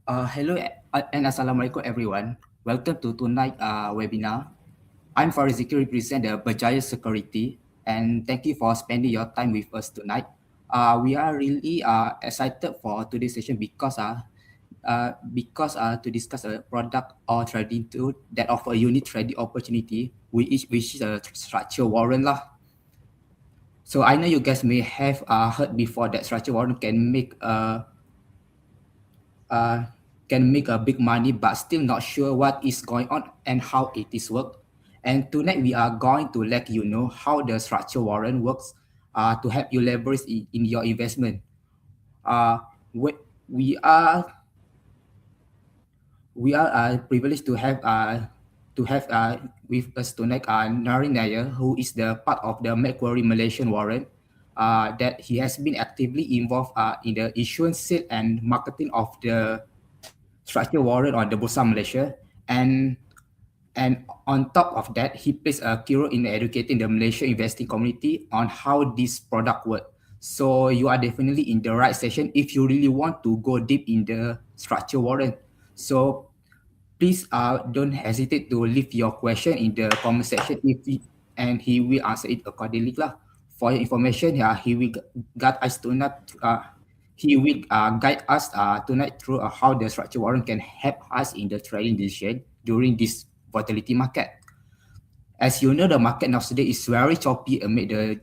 Hello and Assalamualaikum everyone. Welcome to tonight webinar. I'm Faris Zikri, represent the Berjaya Security, and thank you for spending your time with us tonight. We are really excited for today's session because to discuss a product or trading tool that offer a unique trading opportunity, which is a structure warrant lah. So I know you guys may have heard before that structure warrant uh, can make a big money but still not sure what is going on and how it is work. And tonight we are going to let you know how the structure warrant works to help you leverage in your investment. Uh, we, we are we are privileged to have with us tonight Narin Nair, who is the part of the Macquarie Malaysian Warrant. That he has been actively involved in the issuance, sale, and marketing of the structure warrant on the Bursa Malaysia, and on top of that, he plays a key role in educating the Malaysian investing community on how this product work. So you are definitely in the right session if you really want to go deep in the structure warrant. So please don't hesitate to leave your question in the comment section and he will answer it accordingly lah. For your information, he will guide us tonight through how the structure warrant can help us in the trading decision during this volatility market. As you know, the market now today is very choppy amid the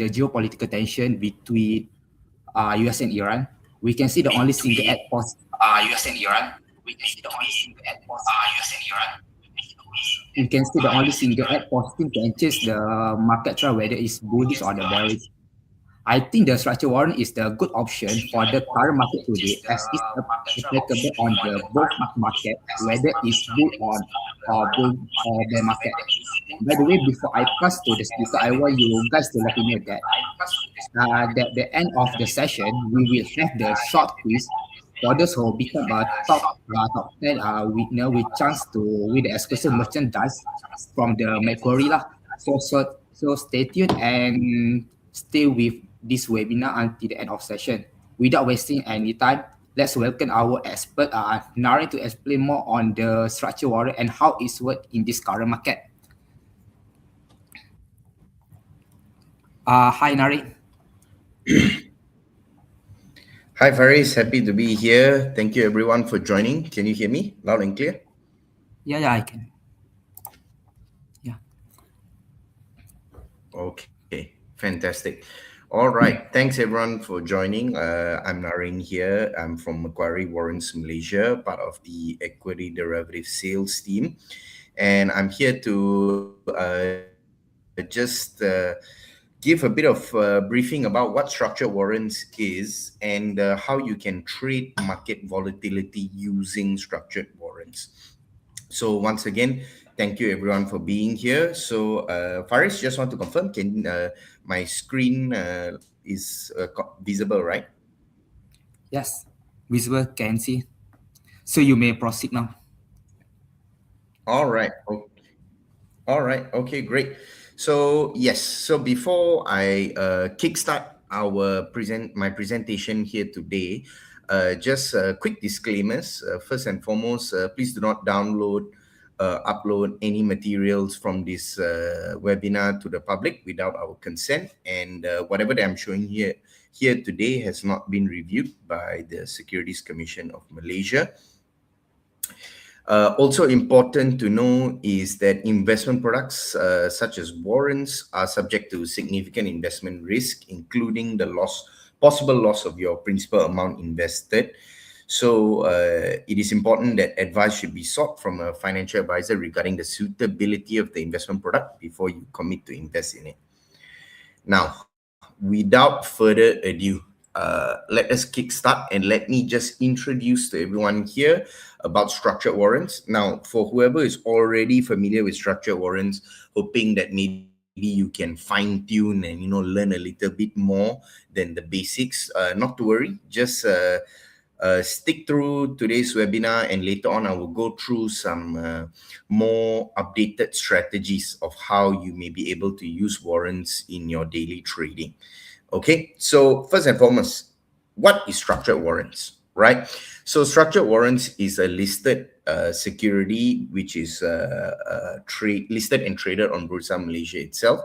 geopolitical tension between US and Iran. We can see the only single ad post US and Iran. We can see the only single ad post US and Iran. we can see the only single ad posting can change the market trend whether it's bullish or the bearish. I think the structure warrant is the good option for the current market today as it's applicable on the both market, whether it's bull or bear market. By the way, before I pass to the speaker, I want you guys to let me know that at the end of the session, we will have the short quiz for those who become a top 10 winner with chance to win the exclusive merchandise from the Macquarie lah. So stay tuned and stay with this webinar until the end of session. Without wasting any time, let's welcome our expert Naren to explain more on the structure warrant and how it's work in this current market. Hi Naren. Hi Faris, happy to be here. Thank you everyone for joining. Can you hear me loud and clear? Yeah, I can. Yeah. Okay, fantastic. All right, thanks everyone for joining. I'm Naren here. I'm from Macquarie Warrants Malaysia, part of the equity derivative sales team. And I'm here to just give a bit of briefing about what structured warrants is and how you can trade market volatility using structured warrants. So once again, thank you everyone for being here. So Faris, just want to confirm, can my screen is visible, right? Yes, visible, can see. So you may proceed now. All right. All right. Okay, great. So yes, so before I kickstart my presentation here today, just quick disclaimers. First and foremost, please do not upload any materials from this webinar to the public without our consent, and whatever that I'm showing here today has not been reviewed by the Securities Commission of Malaysia. Also important to know is that investment products such as warrants are subject to significant investment risk, including the possible loss of your principal amount invested. So it is important that advice should be sought from a financial advisor regarding the suitability of the investment product before you commit to invest in it. Now, without further ado, let us kickstart and let me just introduce to everyone here about structured warrants. Now, for whoever is already familiar with structured warrants, hoping that maybe you can fine tune and learn a little bit more than the basics, not to worry. Just stick through today's webinar, and later on I will go through some more updated strategies of how you may be able to use warrants in your daily trading. Okay, so first and foremost, what is structured warrants? right? So structured warrants is a listed security which is listed and traded on Bursa Malaysia itself.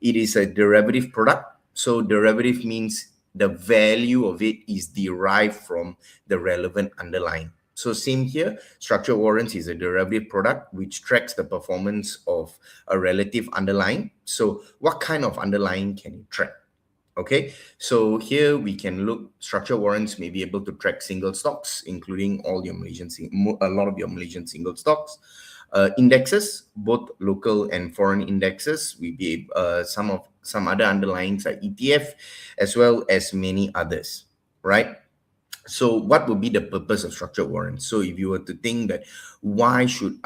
It is a derivative product. So derivative means the value of it is derived from the relevant underlying. So same here, structured warrants is a derivative product which tracks the performance of a relative underlying. So what kind of underlying can it track? Okay, so here we can look, structured warrants may be able to track single stocks, including all your a lot of your Malaysian single stocks. Indexes, both local and foreign indexes. We be some other underlyings like ETF, as well as many others, right? So what would be the purpose of structured warrants? So if you were to think that why should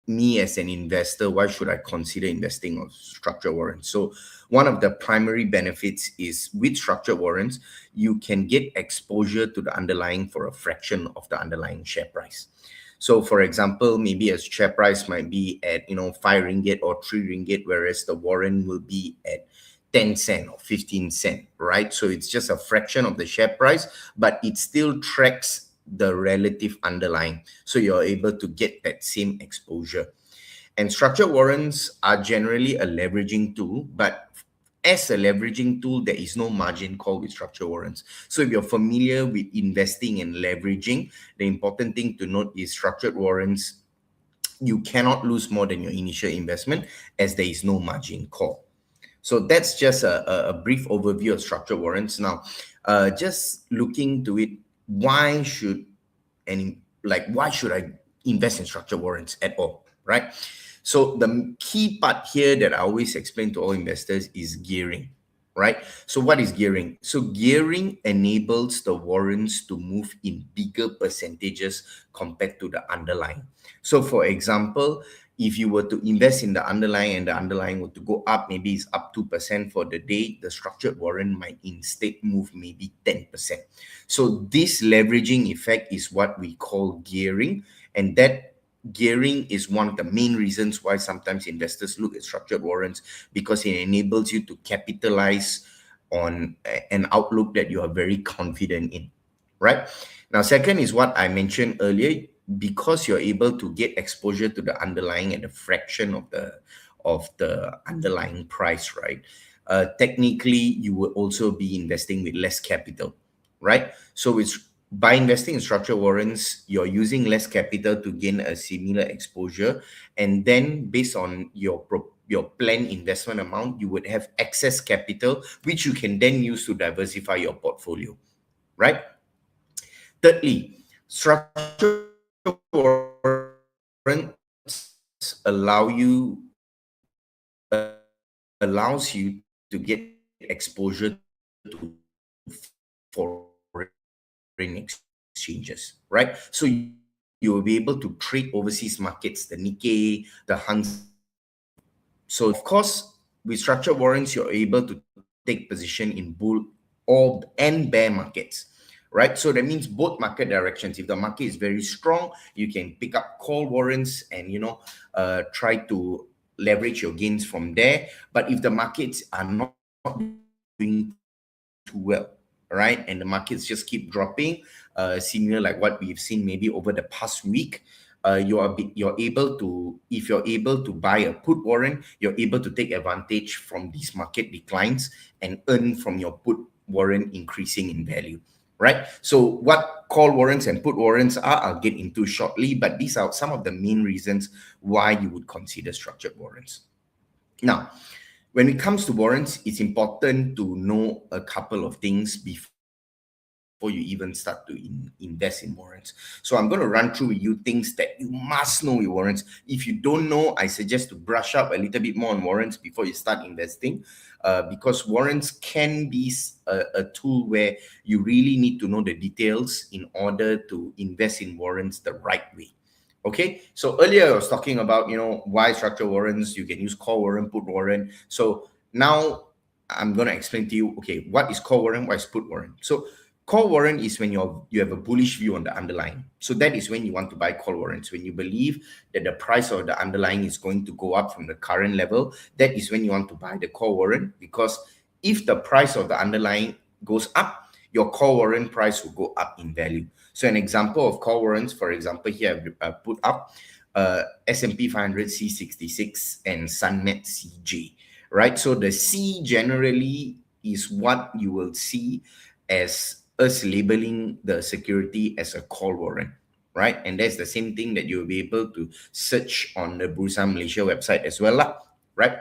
me as an investor, why should I consider investing on structured warrants? So one of the primary benefits is with structured warrants, you can get exposure to the underlying for a fraction of the underlying share price. So for example, maybe a share price might be at 5 ringgit or 3 ringgit, whereas the warrant will be at 10 cent or 15 cent, right? So it's just a fraction of the share price, but it still tracks the relative underlying. So you're able to get that same exposure. And structured warrants are generally a leveraging tool, but as a leveraging tool, there is no margin call with structured warrants. So if you're familiar with investing and leveraging, the important thing to note is structured warrants, you cannot lose more than your initial investment as there is no margin call. So that's just a brief overview of structured warrants. Now, just looking to it, why should I invest in structured warrants at all, right? So the key part here that I always explain to all investors is gearing, right? So what is gearing? So gearing enables the warrants to move in bigger percentages compared to the underlying. So for example, if you were to invest in the underlying and the underlying were to go up, maybe it's up 2% for the day, the structured warrant might instead move maybe 10%. So this leveraging effect is what we call gearing, and that gearing is one of the main reasons why sometimes investors look at structured warrants, because it enables you to capitalize on an outlook that you are very confident in, right? Now, second is what I mentioned earlier, because you're able to get exposure to the underlying at a fraction of the underlying price, right? Technically, you will also be investing with less capital, right? So it's by investing in structured warrants, you're using less capital to gain a similar exposure, and then based on your planned investment amount, you would have excess capital, which you can then use to diversify your portfolio, right? Thirdly, structured warrants allows you to get exposure to foreign exchanges, right? So you will be able to trade overseas markets, the Nikkei, the Hang. So of course, with structured warrants, you're able to take position in bull or and bear markets, right? So that means both market directions. If the market is very strong, you can pick up call warrants and try to leverage your gains from there. But if the markets are not doing too well, right, and the markets just keep dropping, similar like what we've seen maybe over the past week, you're able to, if you're able to buy a put warrant, you're able to take advantage from these market declines and earn from your put warrant increasing in value, right? So what call warrants and put warrants are, I'll get into shortly, but these are some of the main reasons why you would consider structured warrants. Now, when it comes to warrants, it's important to know a couple of things before you even start to invest in warrants. So I'm going to run through with you things that you must know with warrants. If you don't know, I suggest to brush up a little bit more on warrants before you start investing, because warrants can be a tool where you really need to know the details in order to invest in warrants the right way. Okay, so earlier I was talking about, why structured warrants, you can use call warrant, put warrant. So now I'm going to explain to you, okay, what is call warrant, what is put warrant? So call warrant is when you have a bullish view on the underlying. So that is when you want to buy call warrants. When you believe that the price of the underlying is going to go up from the current level, that is when you want to buy the call warrant, because if the price of the underlying goes up, your call warrant price will go up in value. So an example of call warrants, for example, here I've put up S&P 500 C66 and Sunmet CJ, right? So the C generally is what you will see as us labeling the security as a call warrant, right? And that's the same thing that you'll be able to search on the Bursa Malaysia website as well, right?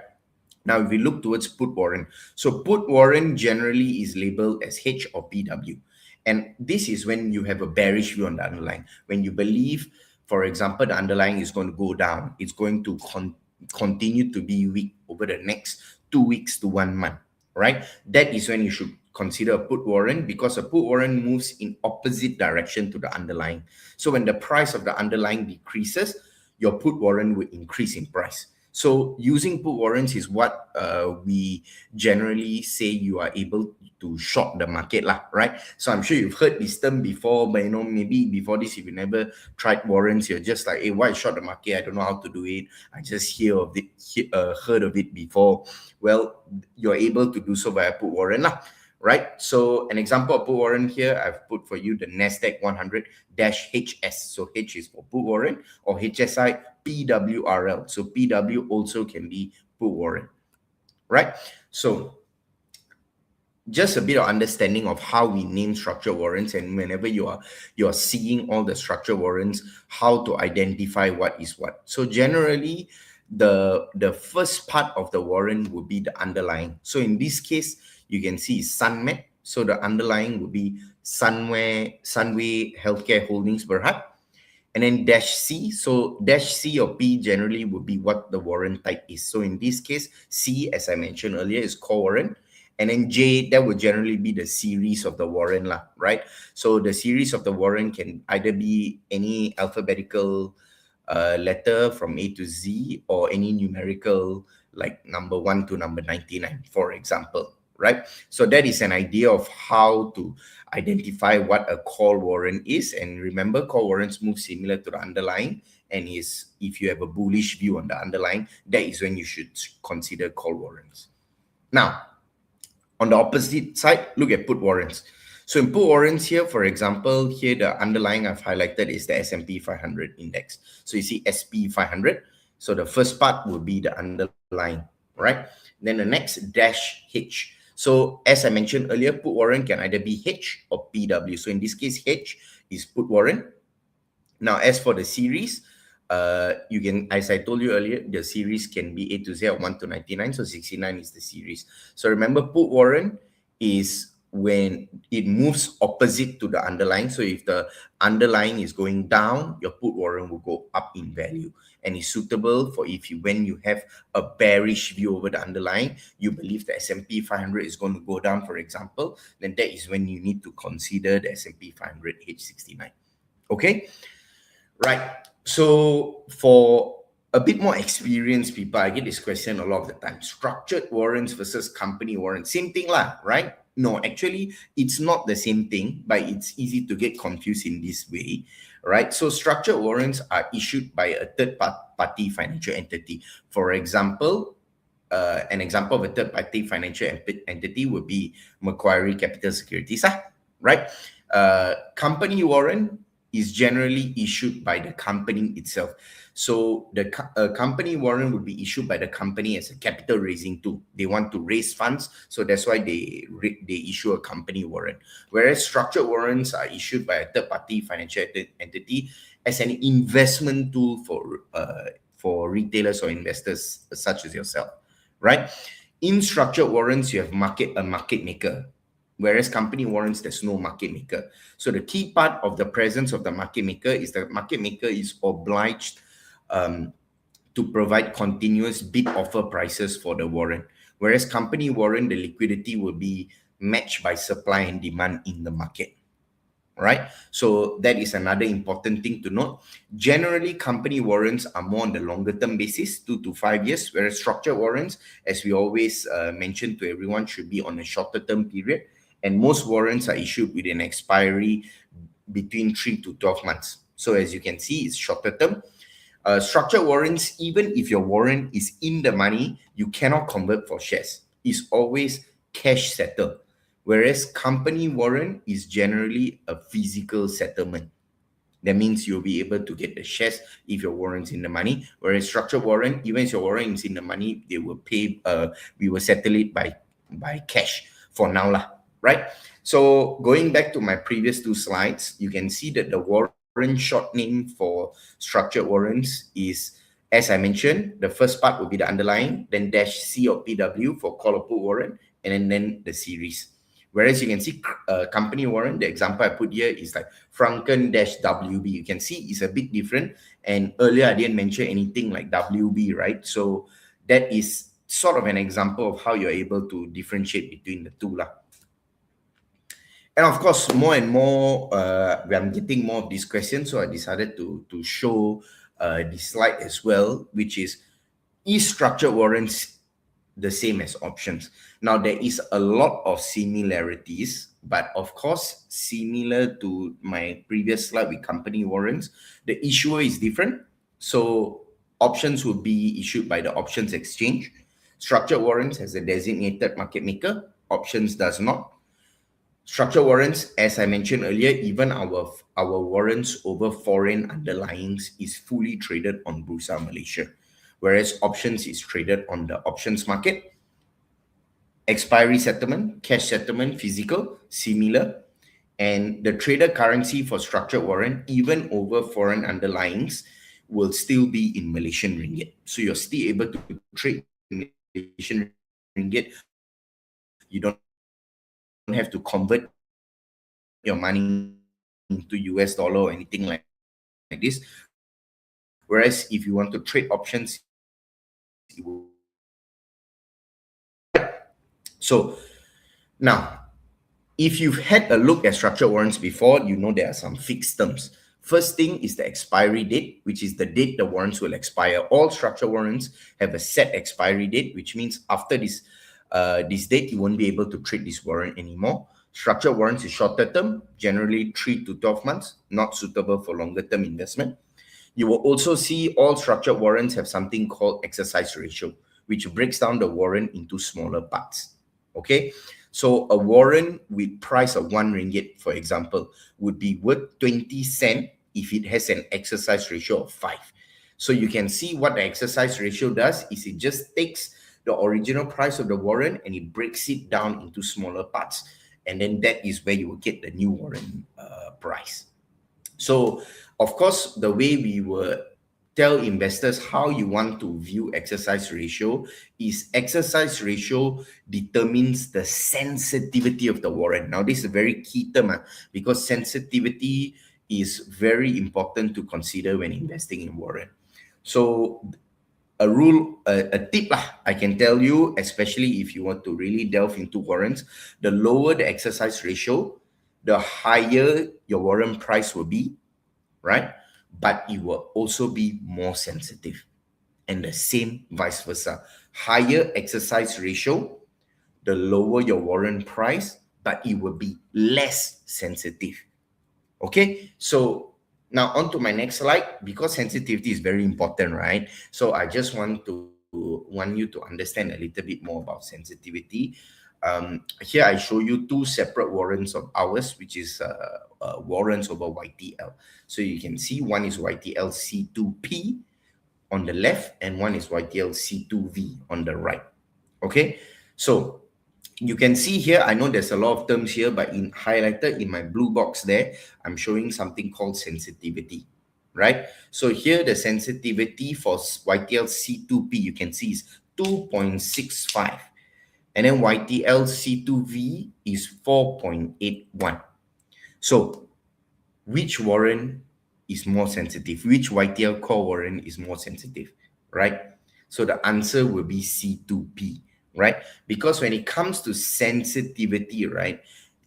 Now, if we look towards put warrant, so put warrant generally is labeled as H or PW. And this is when you have a bearish view on the underlying. When you believe, for example, the underlying is going to go down, it's going to continue to be weak over the next 2 weeks to 1 month, right? That is when you should consider a put warrant, because a put warrant moves in opposite direction to the underlying. So when the price of the underlying decreases, your put warrant will increase in price. So using put warrants is what we generally say you are able to short the market, right? So I'm sure you've heard this term before, but maybe before this, if you never tried warrants, you're just like, hey, why short the market? I don't know how to do it. I just heard of it before. Well, you're able to do so via put warrant, right? So an example of put warrant here, I've put for you the NASDAQ 100-HS. So H is for put warrant, or HSI PWRL. So PW also can be put warrant, right? So just a bit of understanding of how we name structured warrants, and whenever you're seeing all the structured warrants, how to identify what is what. So generally, the first part of the warrant would be the underlying. So in this case, you can see Sunmet. So the underlying would be Sunway Healthcare Holdings Berhad. And then dash C. So dash C or P generally would be what the warrant type is. So in this case, C, as I mentioned earlier, is call warrant. And then J, that would generally be the series of the warrant, right? So the series of the warrant can either be any alphabetical letter from A to Z, or any numerical like number 1 to number 99, for example, right? So that is an idea of how to identify what a call warrant is. And remember, call warrants move similar to the underlying, and is if you have a bullish view on the underlying, that is when you should consider call warrants. Now, on the opposite side, look at put warrants. So in put warrants here, for example, here the underlying I've highlighted is the S&P 500 index. So you see SP 500. So the first part will be the underlying, right? Then the next dash H. So as I mentioned earlier, put warrant can either be H or PW. So in this case, H is put warrant. Now, as for the series, you can, as I told you earlier, the series can be A to Z or 1 to 99. So 69 is the series. So remember, put warrant is when it moves opposite to the underlying. So if the underlying is going down, your put warrant will go up in value, and is suitable for when you have a bearish view over the underlying, you believe the S&P 500 is going to go down, for example, then that is when you need to consider the S&P 500 H69. Okay, right. So for a bit more experienced people, I get this question a lot of the time: structured warrants versus company warrants, same thing right? No, actually, it's not the same thing, but it's easy to get confused in this way, right? So structured warrants are issued by a third-party financial entity. For example, an example of a third-party financial entity would be Macquarie Capital Securities, right? Company warrant is generally issued by the company itself. So the company warrant would be issued by the company as a capital raising tool. They want to raise funds, so that's why they issue a company warrant. Whereas structured warrants are issued by a third-party financial entity as an investment tool for retailers or investors such as yourself, right? In structured warrants, you have a market maker. Whereas company warrants, there's no market maker. So the key part of the presence of the market maker is the market maker is obliged to provide continuous bid offer prices for the warrant. Whereas company warrant, the liquidity will be matched by supply and demand in the market, right? So that is another important thing to note. Generally, company warrants are more on the longer term basis, 2 to 5 years, whereas structured warrants, as we always mention to everyone, should be on a shorter term period. And most warrants are issued with an expiry between 3 to 12 months. So as you can see, it's shorter term. Structured warrants, even if your warrant is in the money, you cannot convert for shares. It's always cash settled. whereas company warrant is generally a physical settlement. That means you'll be able to get the shares if your warrant's in the money. Whereas structured warrant, even if your warrant is in the money, they will pay. We will settle it by cash for now lah, right? So going back to my previous two slides, you can see that the warrant short name for structured warrants is, as I mentioned, the first part will be the underlying, then dash C or PW for call or put warrant, and then the series. Whereas you can see company warrant, the example I put here is like Franken-WB. You can see it's a bit different. And earlier I didn't mention anything like WB, right? So that is sort of an example of how you're able to differentiate between the two lah. And of course, more and more, I'm getting more of these questions, so I decided to show this slide as well, which is structured warrants the same as options? Now, there is a lot of similarities, but of course, similar to my previous slide with company warrants, the issuer is different. So options will be issued by the options exchange. Structured warrants has a designated market maker. Options does not. Structured warrants, as I mentioned earlier, even our warrants over foreign underlyings is fully traded on Bursa Malaysia, whereas options is traded on the options market. Expiry settlement, cash settlement, physical, similar. And the traded currency for structured warrant, even over foreign underlyings, will still be in Malaysian ringgit. So you're still able to trade in Malaysian ringgit. You don't have to convert your money into US dollar or anything like this. Whereas if you want to trade options, it will... So now, if you've had a look at structured warrants before, you know there are some fixed terms. First thing is the expiry date, which is the date the warrants will expire. All structured warrants have a set expiry date, which means after this date, you won't be able to trade this warrant anymore. Structured warrants is shorter term, generally 3 to 12 months, not suitable for longer term investment. You will also see all structured warrants have something called exercise ratio, which breaks down the warrant into smaller parts. Okay, so a warrant with price of 1 ringgit, for example, would be worth 20 cents if it has an exercise ratio of 5. So you can see what the exercise ratio does is it just takes the original price of the warrant and it breaks it down into smaller parts. And then that is where you will get the new warrant price. So, of course, the way we will tell investors how you want to view exercise ratio is exercise ratio determines the sensitivity of the warrant. Now, this is a very key term because sensitivity is very important to consider when investing in warrant. So, a tip I can tell you, especially if you want to really delve into warrants, the lower the exercise ratio, the higher your warrant price will be, right? But it will also be more sensitive. And the same vice versa. Higher exercise ratio, the lower your warrant price, but it will be less sensitive. Okay, so now on to my next slide, because sensitivity is very important, right? So I just want you to understand a little bit more about sensitivity. Here I show you two separate warrants of ours, which is warrants over YTL. So you can see one is YTL C2P on the left and one is YTL C2V on the right. Okay, so you can see here, I know there's a lot of terms here, but highlighted in my blue box there, I'm showing something called sensitivity, right? So here the sensitivity for YTL C2P, you can see is 2.65. And then YTL C2V is 4.81. So which warrant is more sensitive? Which YTL core warrant is more sensitive, right? So the answer will be C2P, right? Because when it comes to sensitivity, right,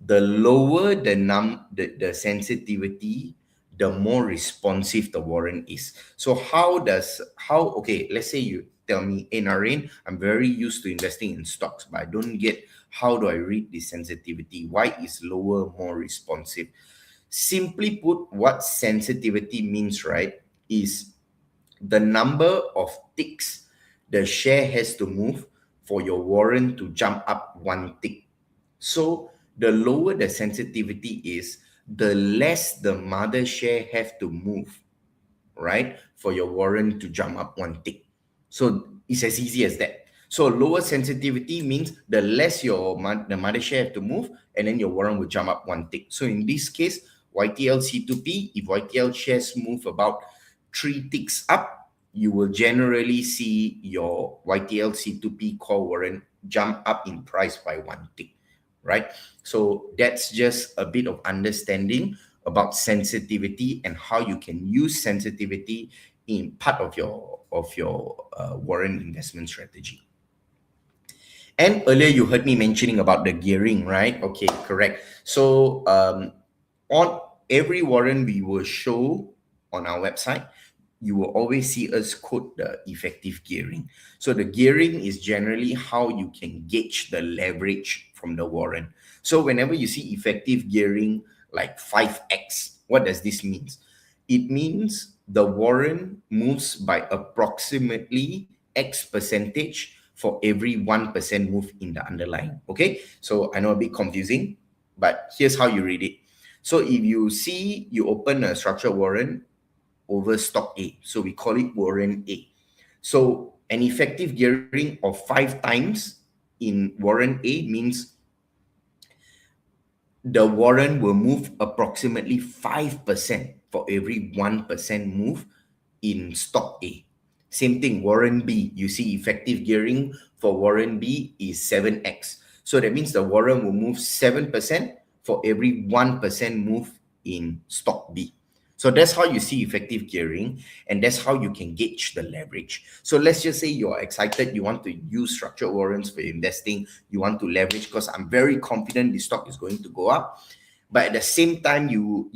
the lower the sensitivity, the more responsive the warrant is. So okay, let's say you tell me, hey Naren, I'm very used to investing in stocks, but I don't get how do I read the sensitivity? Why is lower more responsive? Simply put, what sensitivity means, right, is the number of ticks the share has to move for your warrant to jump up 1 tick. So the lower the sensitivity is, the less the mother share have to move, right, for your warrant to jump up one tick. So it's as easy as that. So lower sensitivity means the less the mother share have to move, and then your warrant will jump up one tick. So in this case, YTL C2P, if YTL shares move about 3 ticks up, you will generally see your YTL C2P call warrant jump up in price by one tick, right? So that's just a bit of understanding about sensitivity and how you can use sensitivity in part of your warrant investment strategy. And earlier you heard me mentioning about the gearing, right? Okay, correct. So on every warrant we will show on our website, you will always see us quote the effective gearing. So the gearing is generally how you can gauge the leverage from the warrant. So whenever you see effective gearing like 5x, what does this mean? It means the warrant moves by approximately X percentage for every 1% move in the underlying. Okay, so I know a bit confusing, but here's how you read it. So if you see you open a structured warrant over stock A, so we call it warrant A. So an effective gearing of 5 times in warrant A means the warrant will move approximately 5% for every 1% move in stock A. Same thing, warrant B, you see effective gearing for warrant B is 7x. So that means the warrant will move 7% for every 1% move in stock B. So that's how you see effective gearing, and that's how you can gauge the leverage. So let's just say you're excited, you want to use structured warrants for investing, you want to leverage because I'm very confident the stock is going to go up. But at the same time, you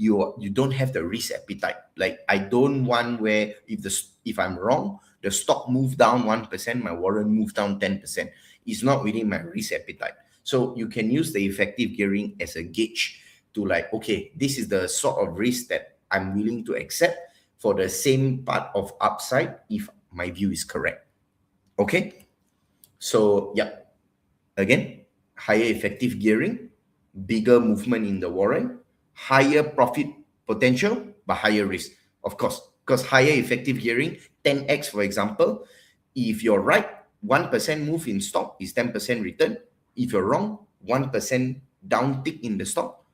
don't have the risk appetite. Like I don't want where if I'm wrong, the stock move down 1%, my warrant move down 10%. It's not within my risk appetite. So you can use the effective gearing as a gauge to like, okay, this is the sort of risk that I'm willing to accept for the same part of upside if my view is correct. Okay, so yeah, again, higher effective gearing, bigger movement in the warrant, higher profit potential, but higher risk. Of course, because higher effective gearing, 10x for example, if you're right, 1% move in stock is 10% return. If you're wrong, 1% down tick in the stock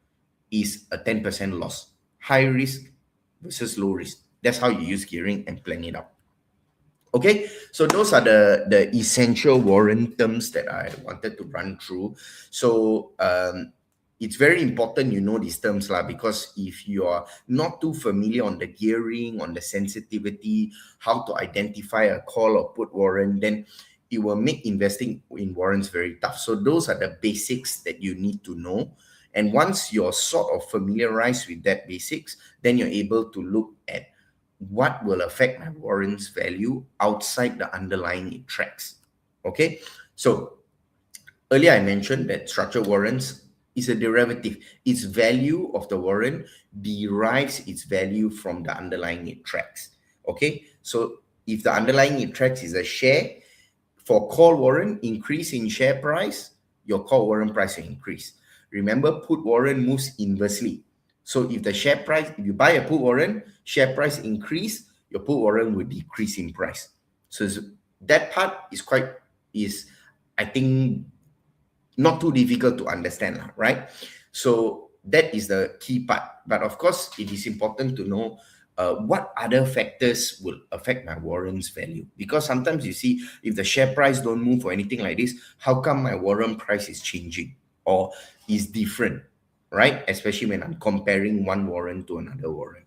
is a 10% loss. High risk versus low risk. That's how you use gearing and plan it out. Okay, so those are the essential warrant terms that I wanted to run through. So it's very important you know these terms because if you are not too familiar on the gearing, on the sensitivity, how to identify a call or put warrant, then it will make investing in warrants very tough. So those are the basics that you need to know. And once you're sort of familiarized with that basics, then you're able to look at what will affect my warrants value outside the underlying it tracks. Okay, so earlier I mentioned that structured warrants is a derivative. Its value of the warrant derives its value from the underlying it tracks. Okay, so if the underlying it tracks is a share, for call warrant, increase in share price, your call warrant price will increase. Remember, put warrant moves inversely. So if the share price, if you buy a put warrant, share price increase, your put warrant will decrease in price. So that part is I think not too difficult to understand, right? So that is the key part. But of course, it is important to know what other factors will affect my warrants value. Because sometimes you see, if the share price don't move or anything like this, how come my warrant price is changing or is different, right? Especially when I'm comparing one warrant to another warrant.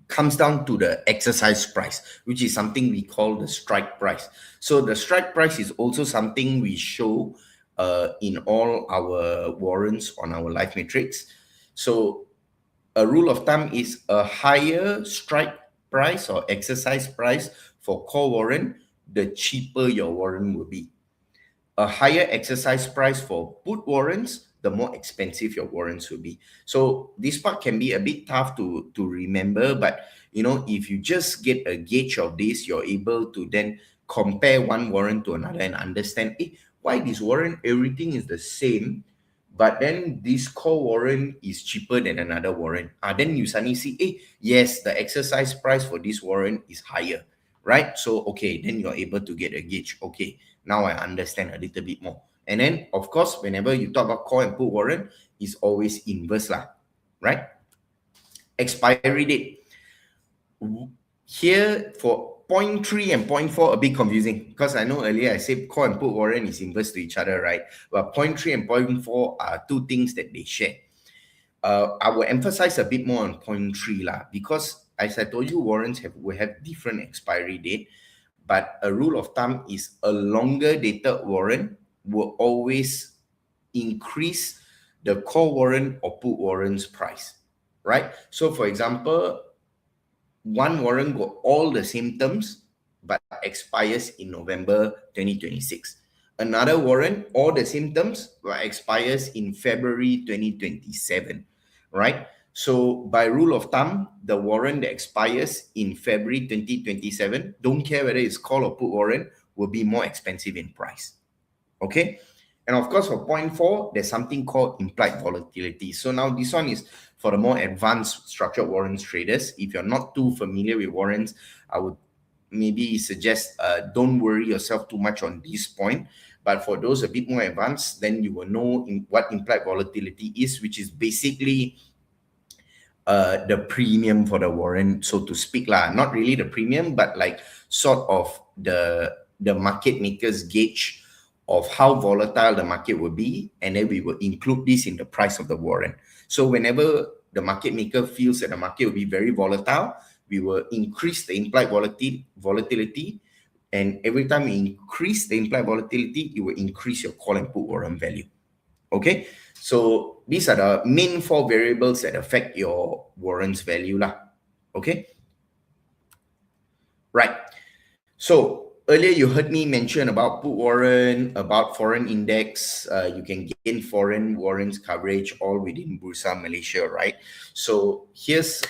Comes down to the exercise price, which is something we call the strike price. So the strike price is also something we show in all our warrants on our live matrix. So a rule of thumb is a higher strike price or exercise price for call warrant, the cheaper your warrant will be. A higher exercise price for put warrants, the more expensive your warrants will be. So this part can be a bit tough to remember, but if you just get a gauge of this, you're able to then compare one warrant to another and understand why this warrant, everything is the same, but then this call warrant is cheaper than another warrant. Then you suddenly see, yes, the exercise price for this warrant is higher, right? So, okay, then you're able to get a gauge. Okay, now I understand a little bit more. And then, of course, whenever you talk about call and put warrant, it's always inverse lah, right? Expiry date. Here for point 3 and point 4 a bit confusing, because I know earlier I said call and put warrant is inverse to each other, right? But point 3 and point 4 are two things that they share. I will emphasize a bit more on point 3 lah, because as I told you, warrants will have different expiry date, but a rule of thumb is a longer dated warrant will always increase the call warrant or put warrant's price, right? So for example, one warrant got all the same terms but expires in November 2026. Another warrant, all the same terms, but expires in February 2027, right? So by rule of thumb, the warrant that expires in February 2027, don't care whether it's call or put warrant, will be more expensive in price. Okay? And of course, for point 4, there's something called implied volatility. So now this one is for the more advanced structured warrants traders. If you're not too familiar with warrants, I would maybe suggest don't worry yourself too much on this point. But for those a bit more advanced, then you will know what implied volatility is, which is basically the premium for the warrant, so to speak lah. Not really the premium, but like sort of the market maker's gauge of how volatile the market will be, and then we will include this in the price of the warrant. So whenever the market maker feels that the market will be very volatile, we will increase the implied volatility, and every time we increase the implied volatility, it will increase your call and put warrant value. Okay, so these are the main 4 variables that affect your warrant's value lah. Okay, right. So earlier you heard me mention about put warrant, about foreign index. You can gain foreign warrants coverage all within Bursa Malaysia, right? So here's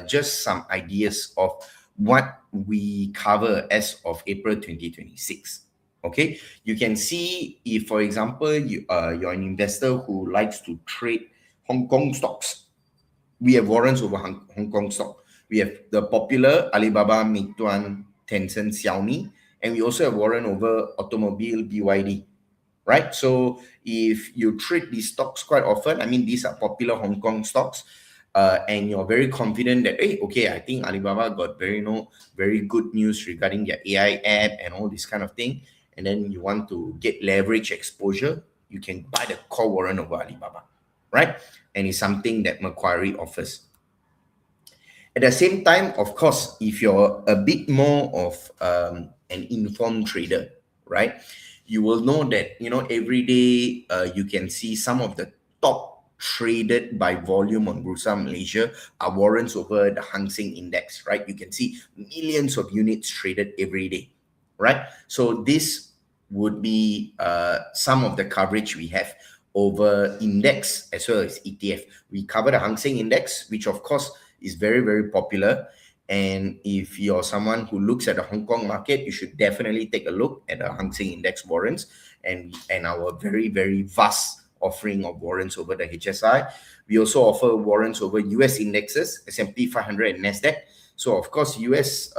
just some ideas of what we cover as of April 2026. Okay, you can see if, for example, you're an investor who likes to trade Hong Kong stocks. We have warrants over Hong Kong stock. We have the popular Alibaba, Meituan, Tencent, Xiaomi, and we also have warrant over automobile, BYD, right? So if you trade these stocks quite often, I mean, these are popular Hong Kong stocks, and you're very confident that, hey, okay, I think Alibaba got very good news regarding their AI app and all this kind of thing, and then you want to get leverage exposure, you can buy the call warrant over Alibaba, right? And it's something that Macquarie offers. At the same time, of course, if you're a bit more of an informed trader, right, you will know that, every day you can see some of the top traded by volume on Bursa Malaysia are warrants over the Hang Seng Index, right? You can see millions of units traded every day, right? So this would be some of the coverage we have over index as well as ETF. We cover the Hang Seng Index, which of course is very, very popular. And if you're someone who looks at the Hong Kong market, you should definitely take a look at the Hang Seng Index warrants and our very, very vast offering of warrants over the HSI. We also offer warrants over US indexes, S&P 500 and NASDAQ. So of course, US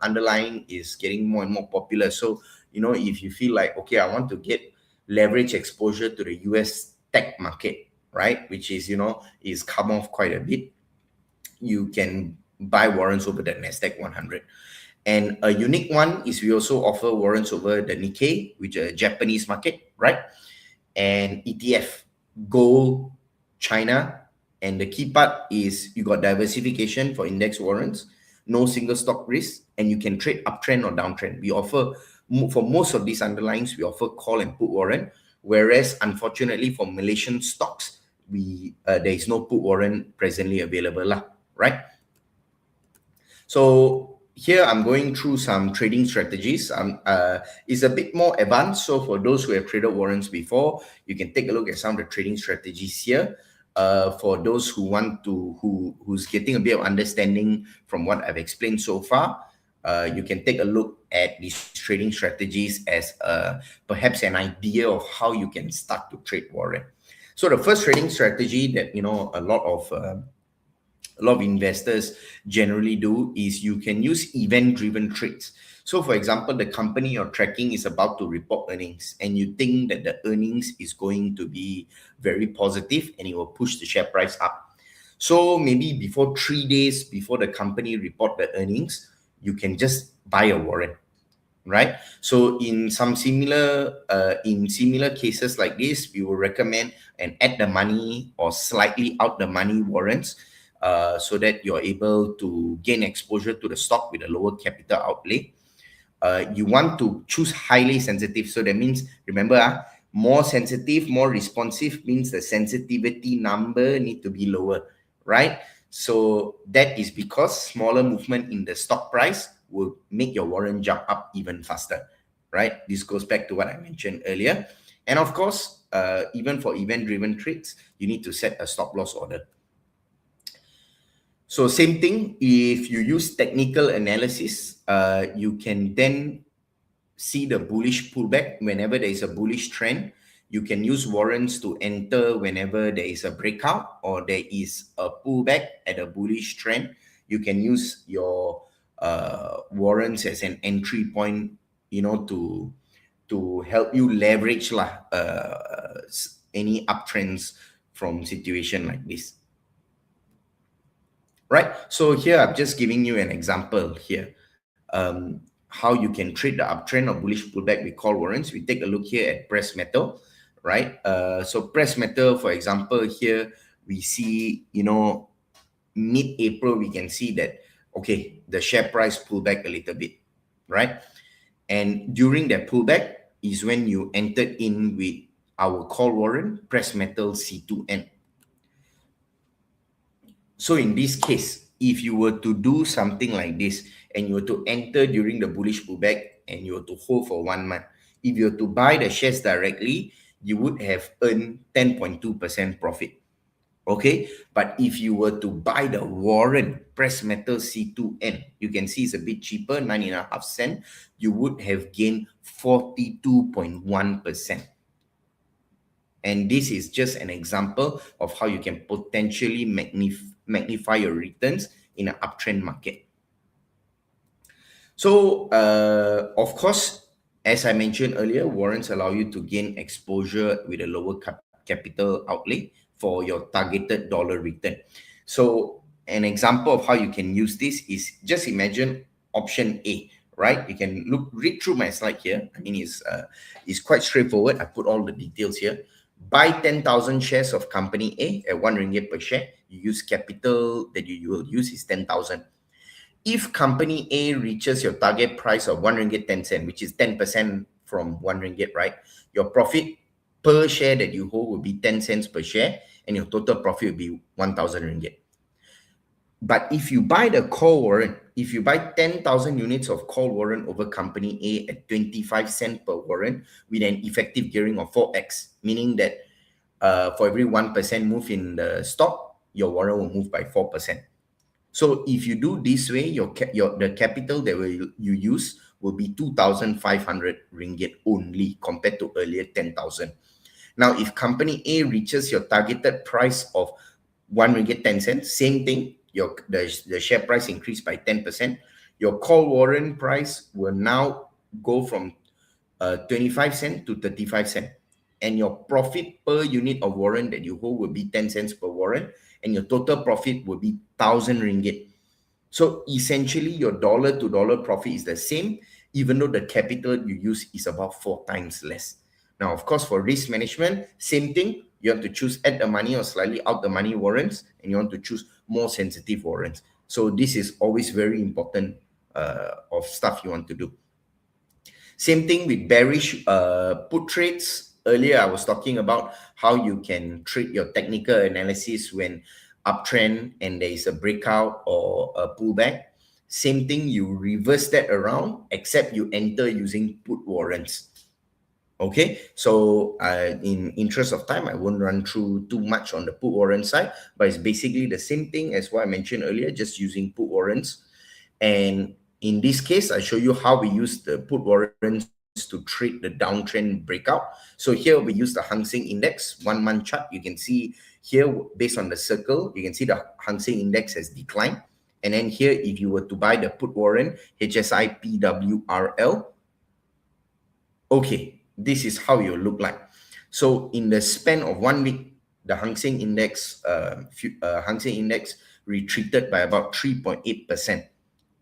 underlying is getting more and more popular. So, if you feel like, okay, I want to get leverage exposure to the US tech market, right, which is, is come off quite a bit, you can buy warrants over the NASDAQ 100. And a unique one is we also offer warrants over the Nikkei, which is a Japanese market, right? And ETF, gold, China. And the key part is you got diversification for index warrants, no single stock risk, and you can trade uptrend or downtrend. We offer, for most of these underlyings, we offer call and put warrant, whereas unfortunately for Malaysian stocks, there is no put warrant presently available lah, right? So here I'm going through some trading strategies. It's a bit more advanced. So for those who have traded warrants before, you can take a look at some of the trading strategies here. For those who want to, who's getting a bit of understanding from what I've explained so far, you can take a look at these trading strategies as perhaps an idea of how you can start to trade warrant. So the first trading strategy that a lot of investors generally do is you can use event-driven trades. So for example, the company you're tracking is about to report earnings and you think that the earnings is going to be very positive and it will push the share price up. So maybe before 3 days before the company report the earnings, you can just buy a warrant, right? So in similar cases like this, we will recommend an at the money or slightly out the money warrants, so that you're able to gain exposure to the stock with a lower capital outlay. You want to choose highly sensitive. So that means, remember, more sensitive, more responsive means the sensitivity number need to be lower, right? So that is because smaller movement in the stock price will make your warrant jump up even faster, right? This goes back to what I mentioned earlier. And of course, even for event-driven trades, you need to set a stop loss order. So same thing, if you use technical analysis, you can then see the bullish pullback whenever there is a bullish trend. You can use warrants to enter whenever there is a breakout or there is a pullback at a bullish trend. You can use your warrants as an entry point, to help you leverage any uptrends from situation like this. Right, so here I'm just giving you an example here, how you can trade the uptrend or bullish pullback with call warrants. We take a look here at press metal, right? So press metal, for example, here we see, mid-April, we can see that, okay, the share price pull back a little bit, right? And during that pullback is when you entered in with our call warrant, press metal C2N. So in this case, if you were to do something like this and you were to enter during the bullish pullback and you were to hold for 1 month, if you were to buy the shares directly, you would have earned 10.2% profit. Okay, but if you were to buy the warrant, press metal C2N, you can see it's a bit cheaper, 9.5 cents, you would have gained 42.1%. And this is just an example of how you can potentially magnify your returns in an uptrend market. So, of course, as I mentioned earlier, warrants allow you to gain exposure with a lower capital outlay for your targeted dollar return. So, an example of how you can use this is, just imagine option A, right? You can read through my slide here. I mean, it's quite straightforward. I put all the details here. Buy 10,000 shares of company A at 1 ringgit per share. You use capital that you will use is 10,000. If company A reaches your target price of 1 ringgit 10 cent, which is 10% from 1 ringgit, right? Your profit per share that you hold will be 10 cents per share and your total profit will be 1,000 ringgit. But if you buy the call warrant, if you buy 10,000 units of call warrant over company A at 25 cents per warrant with an effective gearing of 4x, meaning that for every 1% move in the stock, your warrant will move by 4%. So if you do this way, the capital that you use will be 2,500 ringgit only compared to earlier 10,000. Now, if company A reaches your targeted price of 1 ringgit 10 cents, same thing, the share price increased by 10%. Your call warrant price will now go from 25 cents to 35 cents. And your profit per unit of warrant that you hold will be 10 cents per warrant. And your total profit will be 1,000 ringgit. So essentially, your dollar to dollar profit is the same, even though the capital you use is about 4 times less. Now, of course, for risk management, same thing. You have to choose at the money or slightly out the money warrants, and you want to choose more sensitive warrants. So this is always very important of stuff you want to do. Same thing with bearish put trades. Earlier, I was talking about how you can trade your technical analysis when uptrend and there is a breakout or a pullback. Same thing, you reverse that around, except you enter using put warrants. Okay, so in interest of time, I won't run through too much on the put warrant side, but it's basically the same thing as what I mentioned earlier, just using put warrants. And in this case, I show you how we use the put warrants to trade the downtrend breakout. So here we use the Hang Seng Index 1 month chart. You can see here, based on the circle, you can see the Hang Seng Index has declined. And then here, if you were to buy the put warrant, HSI PWRL, okay, this is how you look like. So in the span of 1 week, the Hang Seng Index, retreated by about 3.8%.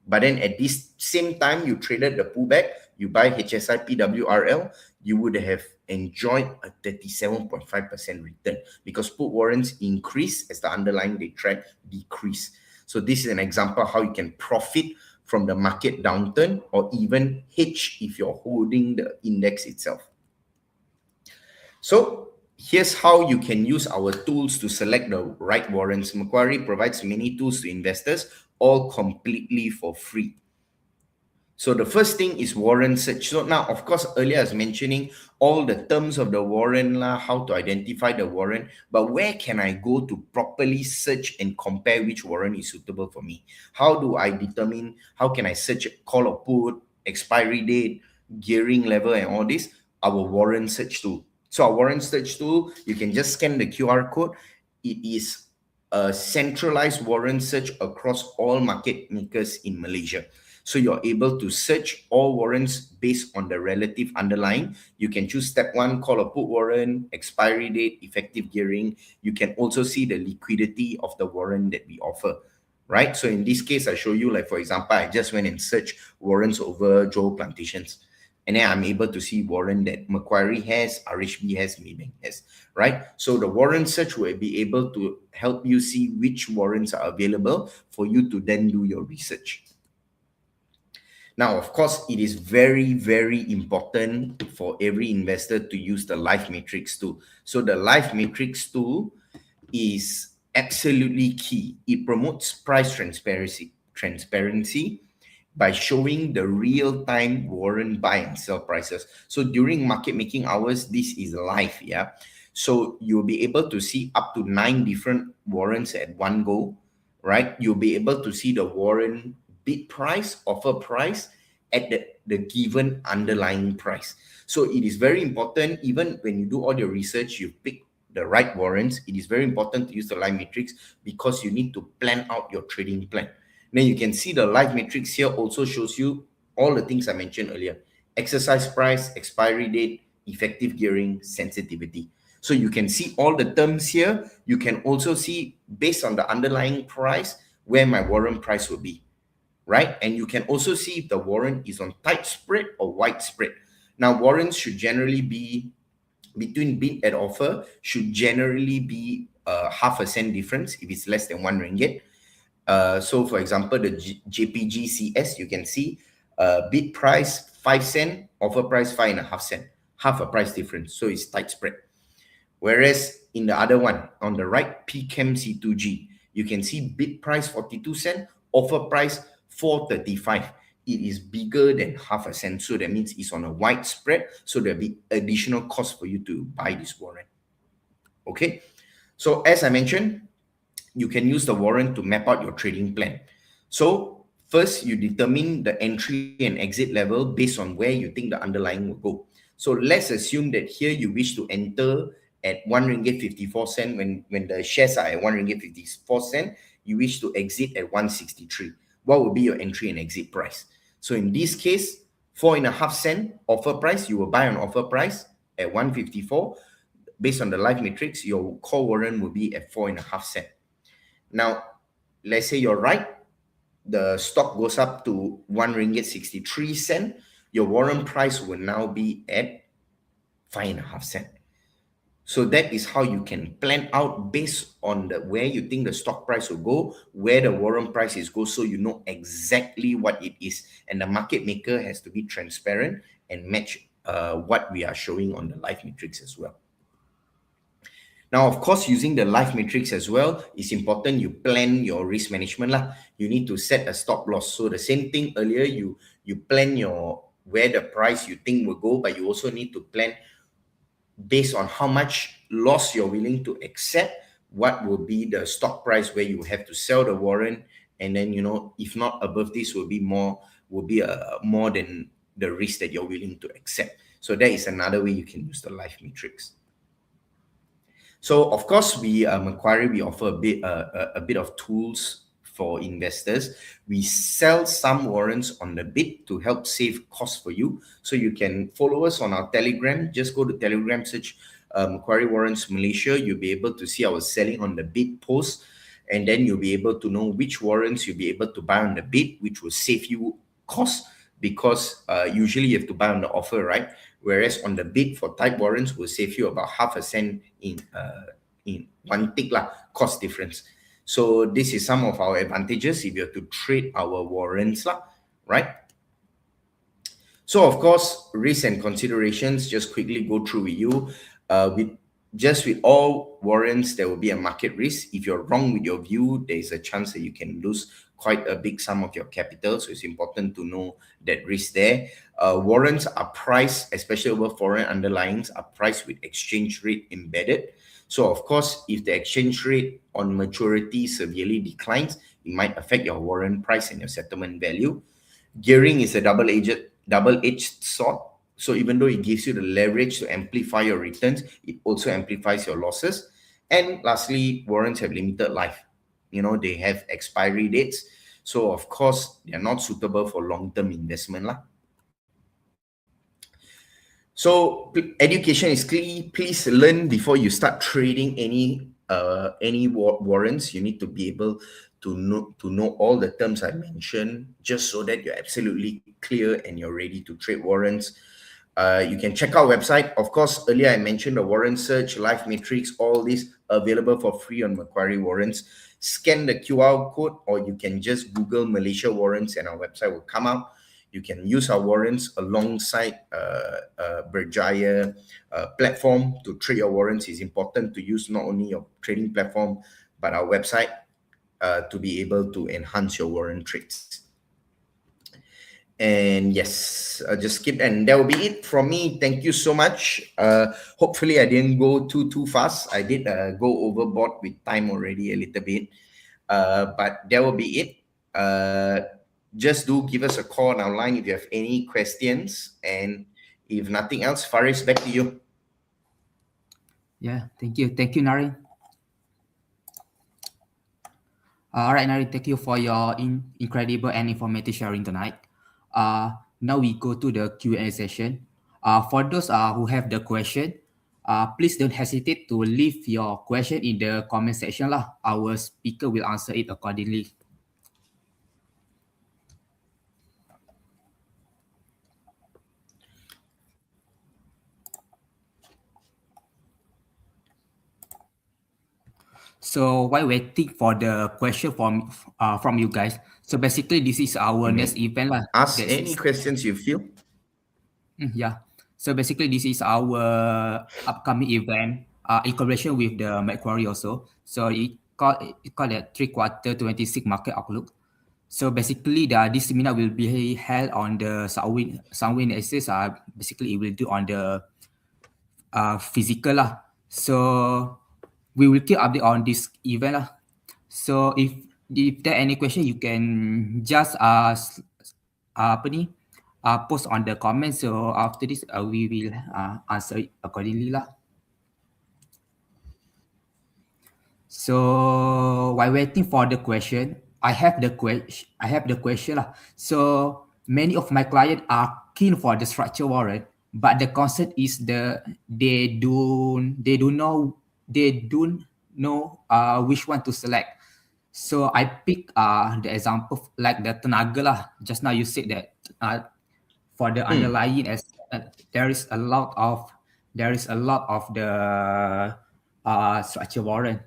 But then at this same time, you traded the pullback, you buy HSI PWRL, you would have enjoyed a 37.5% return because put warrants increase as the underlying they track decrease. So this is an example how you can profit from the market downturn or even hedge if you're holding the index itself. So here's how you can use our tools to select the right warrants. Macquarie provides many tools to investors, all completely for free. So the first thing is warrant search. So now, of course, earlier I was mentioning all the terms of the warrant, how to identify the warrant, but where can I go to properly search and compare which warrant is suitable for me? How do I determine, how can I search call or put, expiry date, gearing level and all this? Our warrant search tool. So our warrant search tool, you can just scan the QR code. It is a centralized warrant search across all market makers in Malaysia. So you're able to search all warrants based on the relative underlying. You can choose step 1, call or put warrant, expiry date, effective gearing. You can also see the liquidity of the warrant that we offer, right? So in this case, I show you, like, for example, I just went and searched warrants over Johor Plantations. And then I'm able to see warrant that Macquarie has, RHB has, Maybank has, right? So the warrant search will be able to help you see which warrants are available for you to then do your research. Now, of course, it is very, very important for every investor to use the Live Matrix tool. So the Live Matrix tool is absolutely key. It promotes price transparency by showing the real-time warrant buy and sell prices. So during market making hours, this is live, yeah? So you'll be able to see up to 9 different warrants at one go, right? You'll be able to see the warrant bid price, offer price at the given underlying price. So it is very important, even when you do all your research, you pick the right warrants, it is very important to use the Live Matrix because you need to plan out your trading plan. Then you can see the Live Matrix here also shows you all the things I mentioned earlier. Exercise price, expiry date, effective gearing, sensitivity. So you can see all the terms here. You can also see based on the underlying price where my warrant price will be, right? And you can also see if the warrant is on tight spread or wide spread. Now, warrants should generally be between bid and offer should generally be half a cent difference if it's less than 1 ringgit. So for example, the JPGCS, you can see bid price 5 cent, offer price 5.5 cent, half a price difference. So it's tight spread. Whereas in the other one, on the right, PChem C2G, you can see bid price 42 cent, offer price 4.35. It is bigger than half a cent. So that means it's on a wide spread. So there'll be additional cost for you to buy this warrant. Okay. So as I mentioned, you can use the warrant to map out your trading plan. So first, you determine the entry and exit level based on where you think the underlying will go. So let's assume that here you wish to enter at 1 ringgit 54 cent when the shares are at 1 ringgit 54 cent, you wish to exit at 163. What will be your entry and exit price? So in this case, 4.5 cent offer price, you will buy on offer price at 154. Based on the Live Matrix, your call warrant will be at 4.5 cent. Now, let's say you're right, the stock goes up to 1 ringgit 63 cent, your warrant price will now be at 5.5 cent. So that is how you can plan out based on where you think the stock price will go, where the warrant price is go, so you know exactly what it is. And the market maker has to be transparent and match what we are showing on the Live Matrix as well. Now, of course, using the Live Matrix as well, it's important you plan your risk management lah. You need to set a stop loss. So the same thing earlier, you plan where the price you think will go, but you also need to plan based on how much loss you're willing to accept, what will be the stock price where you have to sell the warrant, and then, if not above this, will be more than the risk that you're willing to accept. So that is another way you can use the life matrix. So of course, we Macquarie, we offer a bit of tools for investors. We sell some warrants on the bid to help save costs for you. So you can follow us on our Telegram. Just go to Telegram, search Macquarie Warrants Malaysia. You'll be able to see our selling on the bid post, and then you'll be able to know which warrants you'll be able to buy on the bid, which will save you costs, because usually you have to buy on the offer, right? Whereas on the bid for type warrants will save you about half a cent in one tick lah, cost difference. So this is some of our advantages if you have to trade our warrants lah, right? So of course, risks and considerations, just quickly go through with you. With all warrants, there will be a market risk. If you're wrong with your view, there is a chance that you can lose quite a big sum of your capital. So it's important to know that risk there. Warrants are priced, especially over foreign underlyings, are priced with exchange rate embedded. So of course, if the exchange rate on maturity severely declines, it might affect your warrant price and your settlement value. Gearing is a double-edged sword. So even though it gives you the leverage to amplify your returns, it also amplifies your losses. And lastly, warrants have limited life. They have expiry dates. So of course, they are not suitable for long-term investment lah. So education is key. Please learn before you start trading any warrants. You need to be able to know all the terms I mentioned, just so that you're absolutely clear and you're ready to trade warrants. You can check our website. Of course, earlier I mentioned the warrant search, life matrix, all these available for free on Macquarie Warrants. Scan the QR code, or you can just Google Malaysia Warrants and our website will come out. You can use our warrants alongside Berjaya platform to trade your warrants. It's important to use not only your trading platform, but our website to be able to enhance your warrant trades. And yes, I'll just skip, and that will be it from me. Thank you so much. Hopefully I didn't go too fast. I did go overboard with time already a little bit, but that will be it. Just do give us a call on our line if you have any questions, and if nothing else, Faris, back to you. Yeah, thank you, Naren. All right, Naren, thank you for your incredible and informative sharing tonight. Now we go to the Q&A session. For those who have the question, please don't hesitate to leave your question in the comment section lah. Our speaker will answer it accordingly. So while waiting for the question from you guys, so basically this is our next event lah. Ask any questions you feel. Yeah. So basically this is our upcoming event in collaboration with the Macquarie also. So it called the 3/4 26 market outlook. So basically this seminar will be held on the Sunwin Access. Basically it will do on the physical lah. So we will keep update on this event lah. So if there are any question, you can just post on the comments. So after this, we will answer it accordingly lah. So while waiting for the question, I have the question lah. So many of my clients are keen for the structure warrant, but the concept is they don't know which one to select. So I pick the example like the Tenaga lah. Just now you said that for the underlying there is a lot of the structure warrant.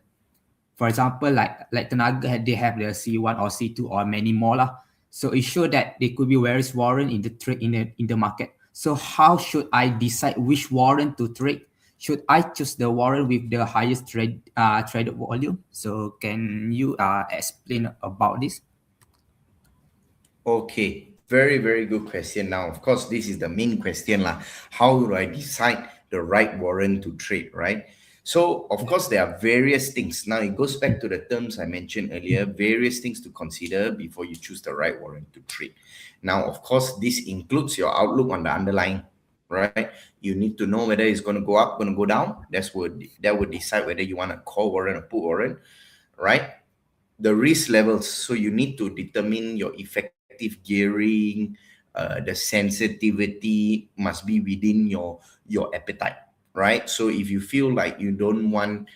For example, like Tenaga, they have the C1 or C2 or many more lah. So it shows that there could be various warrant in the trade in the market. So how should I decide which warrant to trade? Should I choose the warrant with the highest traded volume? So can you explain about this? Okay, very, very good question. Now, of course, this is the main question lah. How do I decide the right warrant to trade, right? So, of course, there are various things. Now, it goes back to the terms I mentioned earlier, various things to consider before you choose the right warrant to trade. Now, of course, this includes your outlook on the underlying, right? You need to know whether it's going to go up, going to go down. That would decide whether you want a call warrant or put warrant, right? The risk levels. So you need to determine your effective gearing. The sensitivity must be within your appetite, right? So if you feel like you don't want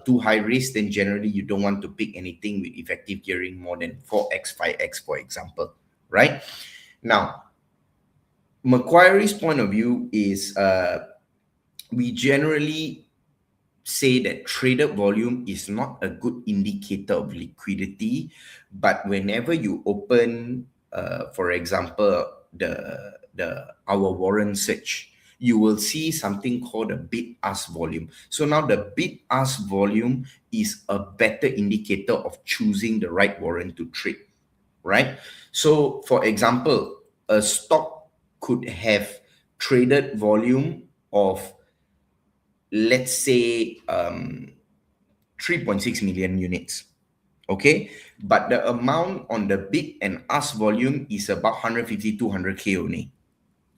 too high risk, then generally you don't want to pick anything with effective gearing more than 4x, 5x, for example, right? Now, Macquarie's point of view is we generally say that traded volume is not a good indicator of liquidity, but whenever you open, for example, our warrant search, you will see something called a bid-ask volume. So now the bid-ask volume is a better indicator of choosing the right warrant to trade, right? So for example, a stock could have traded volume of, let's say, 3.6 million units, okay? But the amount on the bid and ask volume is about 150, 200K only,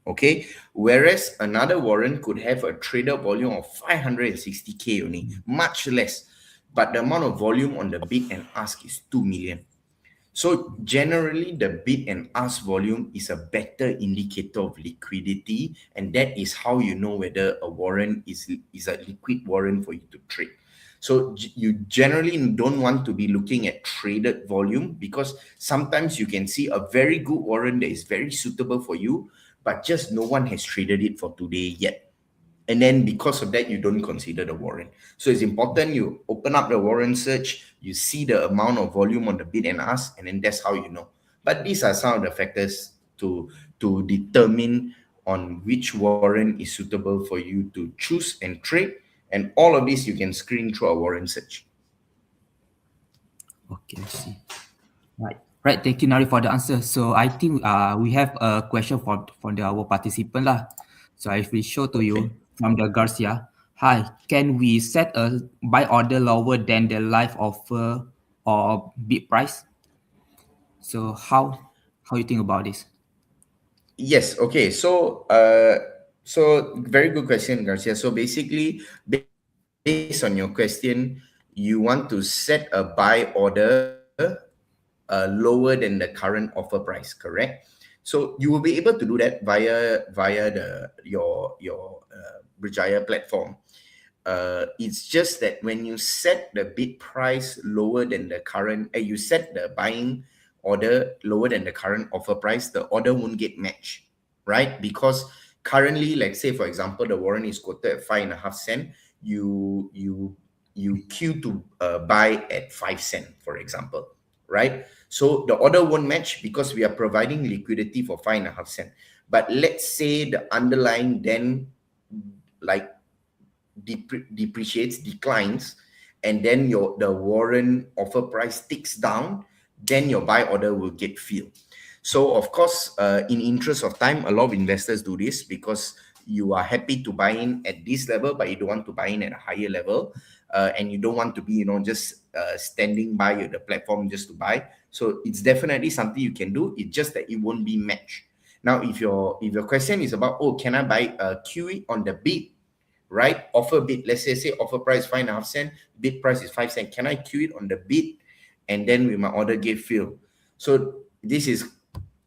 okay? Whereas another warrant could have a traded volume of 560K only, much less. But the amount of volume on the bid and ask is 2 million. So generally, the bid and ask volume is a better indicator of liquidity, and that is how you know whether a warrant is a liquid warrant for you to trade. So you generally don't want to be looking at traded volume, because sometimes you can see a very good warrant that is very suitable for you, but just no one has traded it for today yet. And then because of that, you don't consider the warrant. So it's important you open up the warrant search, you see the amount of volume on the bid and ask, and then that's how you know. But these are some of the factors to determine on which warrant is suitable for you to choose and trade. And all of this you can screen through a warrant search. Okay, I see. Right. Thank you, Nari, for the answer. So I think we have a question from our participant lah. So I will show to you from the Garcia. Hi, can we set a buy order lower than the live offer or bid price? So how you think about this? Yes. Okay. So, very good question, Garcia. So basically, based on your question, you want to set a buy order lower than the current offer price, correct? So you will be able to do that via your Berjaya platform. It's just that when you set the bid price lower than the current, you set the buying order lower than the current offer price, the order won't get matched, right? Because currently, like say for example, the warrant is quoted at 5.5 cent, you queue to buy at 5 cent, for example, right? So the order won't match because we are providing liquidity for 5.5 cent. But let's say the underlying then like depreciates, declines, and then the warrant offer price ticks down, then your buy order will get filled. So of course, in interest of time, a lot of investors do this because you are happy to buy in at this level, but you don't want to buy in at a higher level, and you don't want to be, just standing by the platform just to buy. So it's definitely something you can do. It's just that it won't be matched. Now, if your question is about, oh, can I buy QE on the bid, right? Offer bid, let's say offer price 5.5 cent, bid price is 5 cent. Can I queue it on the bid and then with my order get filled? So this is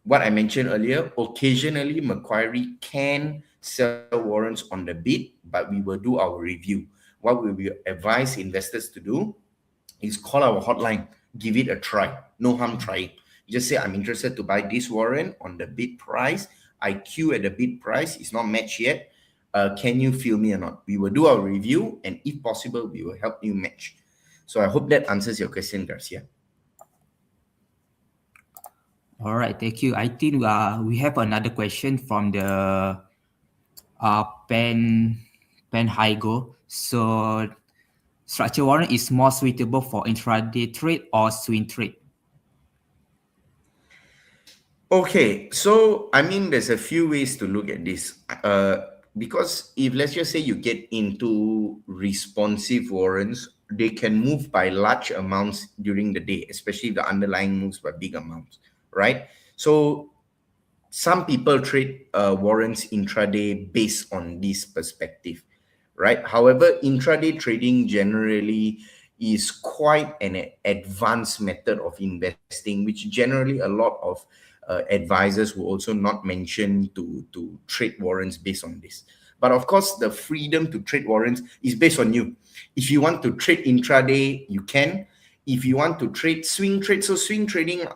what I mentioned earlier. Occasionally, Macquarie can sell warrants on the bid, but we will do our review. What we will advise investors to do is call our hotline, give it a try. No harm trying. Just say, I'm interested to buy this warrant on the bid price. I queue at the bid price. It's not matched yet. Can you fill me or not? We will do our review, and if possible, we will help you match. So I hope that answers your question, Garcia. All right, thank you. I think we have another question from the Pen Haigo. So structure warrant is more suitable for intraday trade or swing trade? Okay, so I mean, there's a few ways to look at this. because if let's just say you get into responsive warrants, they can move by large amounts during the day, especially if the underlying moves by big amounts, right? So some people trade warrants intraday based on this perspective, right? However, intraday trading generally is quite an advanced method of investing, which generally a lot of advisors will also not mention to trade warrants based on this. But of course, the freedom to trade warrants is based on you. If you want to trade intraday, you can. If you want to trade swing trade, so swing trading,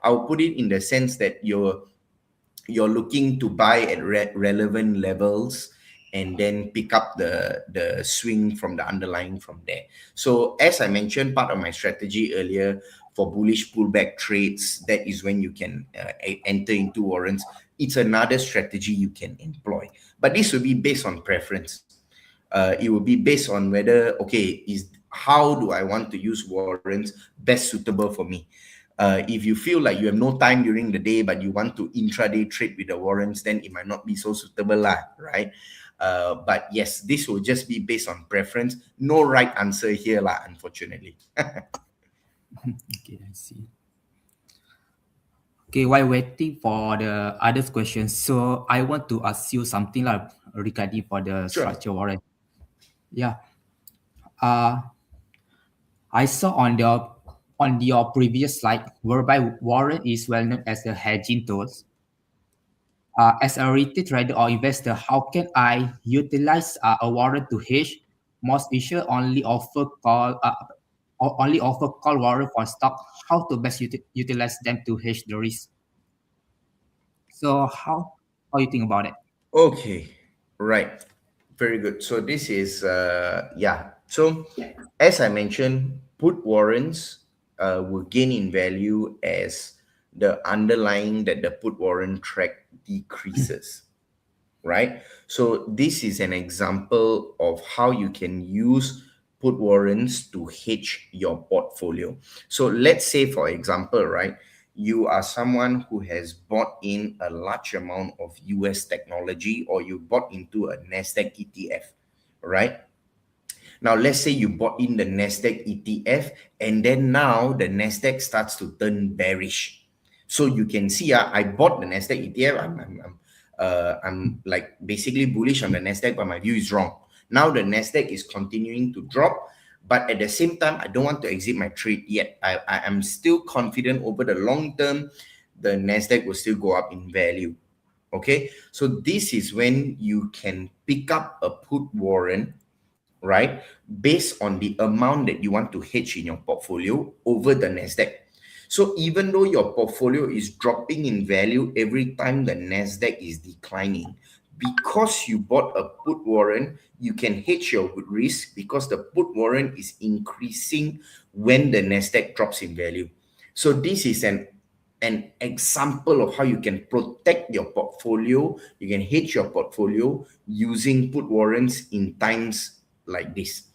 I'll put it in the sense that you're looking to buy at relevant levels and then pick up the swing from the underlying from there. So as I mentioned, part of my strategy earlier for bullish pullback trades, that is when you can enter into warrants. It's another strategy you can employ, but this will be based on preference. It will be based on whether, okay, is how do I want to use warrants best suitable for me. If you feel like you have no time during the day, but you want to intraday trade with the warrants, then it might not be so suitable, right? But yes, this will just be based on preference. No right answer here, unfortunately. Okay, I see. Okay, while waiting for the other questions, so I want to ask you something like regarding for the Sure. structure warrant. Yeah. I saw on your previous slide whereby warrant is well known as the hedging tools. As a retail trader or investor, how can I utilize a warrant to hedge? Most issuers only offer call warrant for stock. How to best utilize them to hedge the risk? So how you think about it? Okay, right. Very good. So this is yeah. So as I mentioned, put warrants will gain in value as the underlying that the put warrant track decreases, right? So this is an example of how you can use put warrants to hedge your portfolio. So let's say, for example, right, you are someone who has bought in a large amount of US technology, or you bought into a NASDAQ ETF, right? Now, let's say you bought in the NASDAQ ETF, and then now the NASDAQ starts to turn bearish. So you can see, I bought the NASDAQ ETF. I'm like basically bullish on the NASDAQ, but my view is wrong. Now the NASDAQ is continuing to drop, but at the same time, I don't want to exit my trade yet. I am still confident over the long term, the NASDAQ will still go up in value. Okay, so this is when you can pick up a put warrant, right, based on the amount that you want to hedge in your portfolio over the NASDAQ. So even though your portfolio is dropping in value every time the NASDAQ is declining, because you bought a put warrant, you can hedge your risk because the put warrant is increasing when the NASDAQ drops in value. So this is an example of how you can protect your portfolio. You can hedge your portfolio using put warrants in times like this,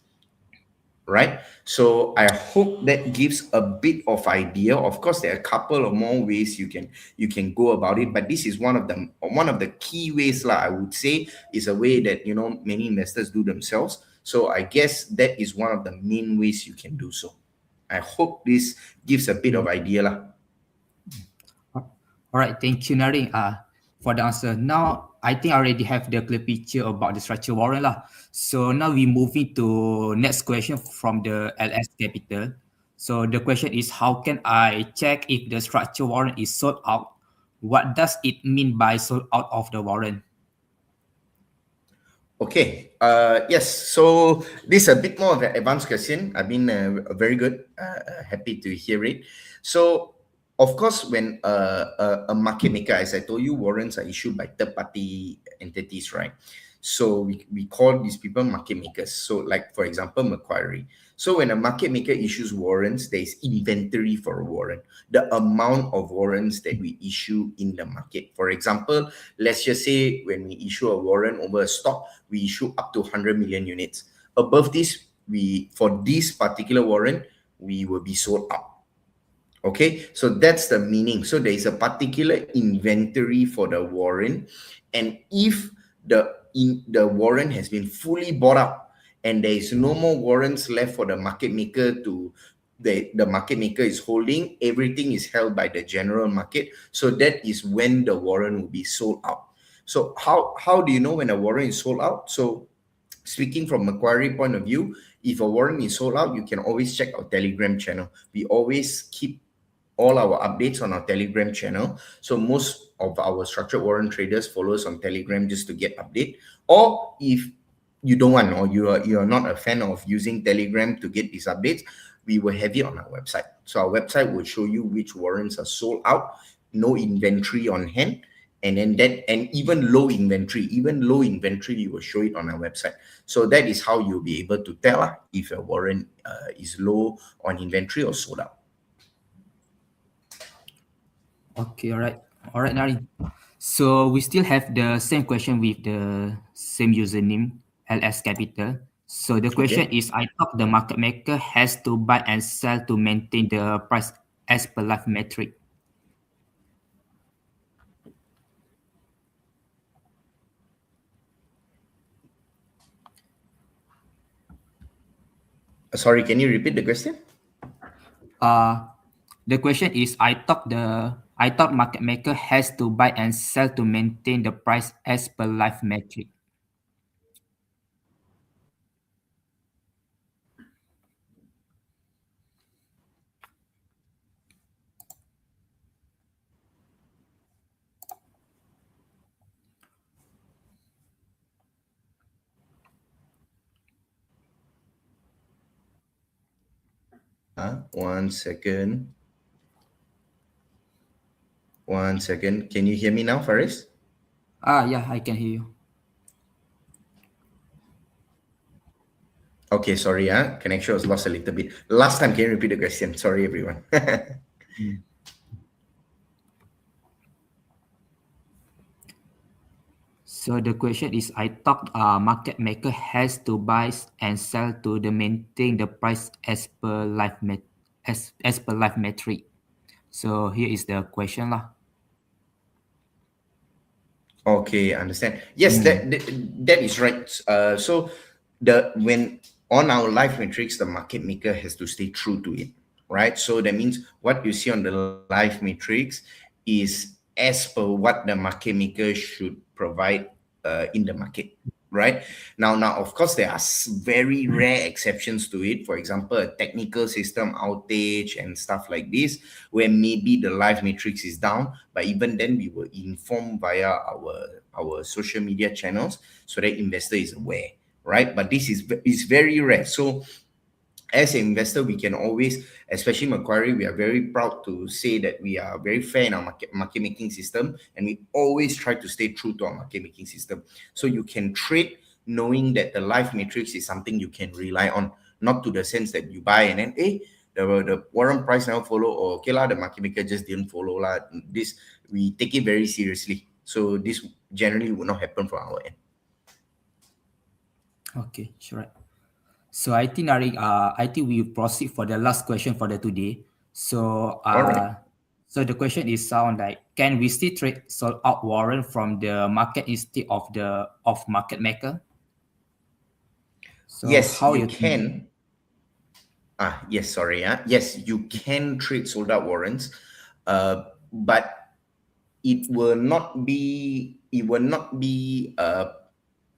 right? So I hope that gives a bit of idea. Of course, there are a couple of more ways you can go about it, but this is one of the key ways, I would say, is a way that many investors do themselves. So I guess that is one of the main ways you can do so. I hope this gives a bit of idea. All right, thank you, Nari, for the answer. Now, I think I already have the clear picture about the structure warrant lah. So now we moving to next question from the LS Capital. So the question is, how can I check if the structure warrant is sold out? What does it mean by sold out of the warrant? Okay. Yes. So this is a bit more of an advanced question. I mean, very good. Happy to hear it. So, of course, when a market maker, as I told you, warrants are issued by third-party entities, right? So we call these people market makers. So, like for example, Macquarie. So when a market maker issues warrants, there is inventory for a warrant, the amount of warrants that we issue in the market. For example, let's just say when we issue a warrant over a stock, we issue up to 100 million units. Above this, for this particular warrant, we will be sold out. Okay, so that's the meaning. So there is a particular inventory for the warrant, and if the the warrant has been fully bought up and there is no more warrants left for the market maker to the market maker is holding, everything is held by the general market. So that is when the warrant will be sold out. So how do you know when a warrant is sold out? So speaking from Macquarie point of view, if a warrant is sold out, you can always check our Telegram channel. We always keep all our updates on our Telegram channel. So most of our structured warrant traders follow us on Telegram just to get update. Or if you don't want, or you are not a fan of using Telegram to get these updates, we will have it on our website. So our website will show you which warrants are sold out, no inventory on hand, and then that, and even low inventory, you will show it on our website. So that is how you'll be able to tell if a warrant is low on inventory or sold out. Okay, all right, Nari. So we still have the same question with the same username, LS Capital. So the question Okay. is, I thought the market maker has to buy and sell to maintain the price as per live metric. Sorry, can you repeat the question? The question is, I thought market maker has to buy and sell to maintain the price as per live metric. One second. One second. Can you hear me now, Faris? Yeah, I can hear you. Okay, sorry, connection was lost a little bit. Last time, can you repeat the question? Sorry, everyone. So the question is, I thought market maker has to buy and sell to the maintain the price as per as per live metric. So here is the question lah. Okay, understand. Yes, that is right. So when on our live matrix, the market maker has to stay true to it, right? So that means what you see on the live matrix is as per what the market maker should provide in the market, right? Now, of course, there are very rare exceptions to it. For example, a technical system outage and stuff like this, where maybe the live matrix is down, but even then we will inform via our social media channels so that investor is aware, right? But this is very rare. So as an investor, we can always, especially Macquarie, we are very proud to say that we are very fair in our market making system, and we always try to stay true to our market making system. So you can trade knowing that the live matrix is something you can rely on, not to the sense that you buy and then the warrant price now follow, or okay lah, the market maker just didn't follow lah. This, we take it very seriously. So this generally would not happen from our end. Okay, sure. So I think we proceed for the last question for the today. So All right. so the question is sound like, can we still trade sold out warrant from the market instead of market maker? So Yes, how you you think? can. Yes, sorry. Yes, you can trade sold out warrants, but it will not be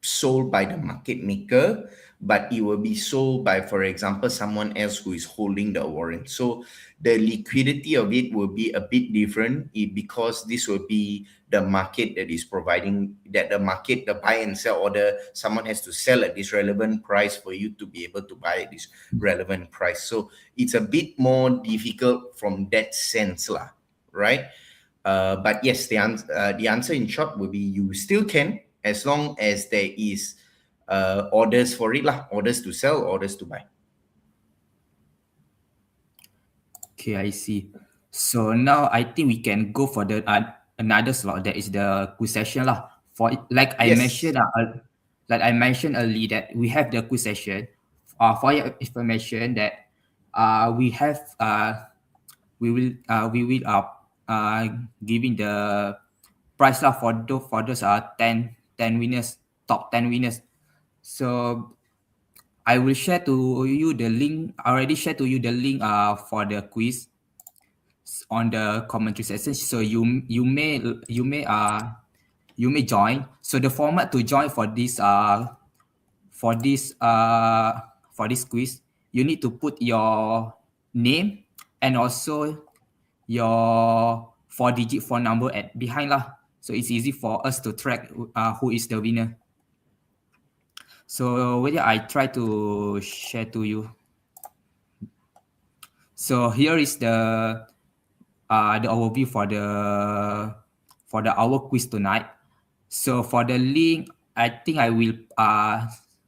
sold by the market maker, but it will be sold by, for example, someone else who is holding the warrant. So the liquidity of it will be a bit different because this will be the market that is providing that the buy and sell order. Someone has to sell at this relevant price for you to be able to buy at this relevant price. So it's a bit more difficult from that sense, lah, right? But yes, the answer in short will be you still can, as long as there is orders for it, lah, orders to sell, orders to buy. Okay, I see. So now I think we can go for the another slot, that is the quiz session lah. For like I Yes. mentioned earlier that we have the quiz session. For your information that we have we will giving the price lah for those 10 winners top 10 winners. So I will share to you the link. I already shared to you the link for the quiz on the commentary section. So you may join. So the format to join for this uh for this quiz, you need to put your name and also your 4-digit phone number at behind lah. So it's easy for us to track who is the winner. So whether I try to share to you. So here is the overview for the our quiz tonight. So for the link, I think I will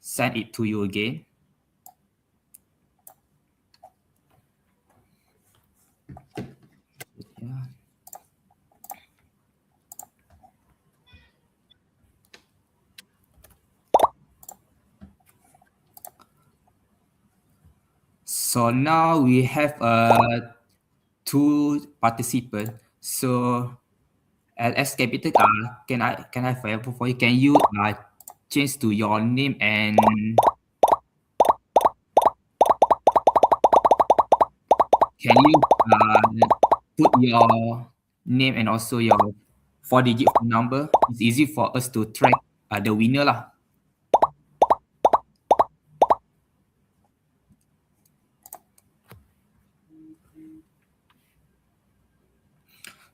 send it to you again. Yeah. So now we have two participants. So LS Capital, can I favor for you? Can you change to your name and can you put your name and also your 4-digit phone number? It's easy for us to track the winner lah.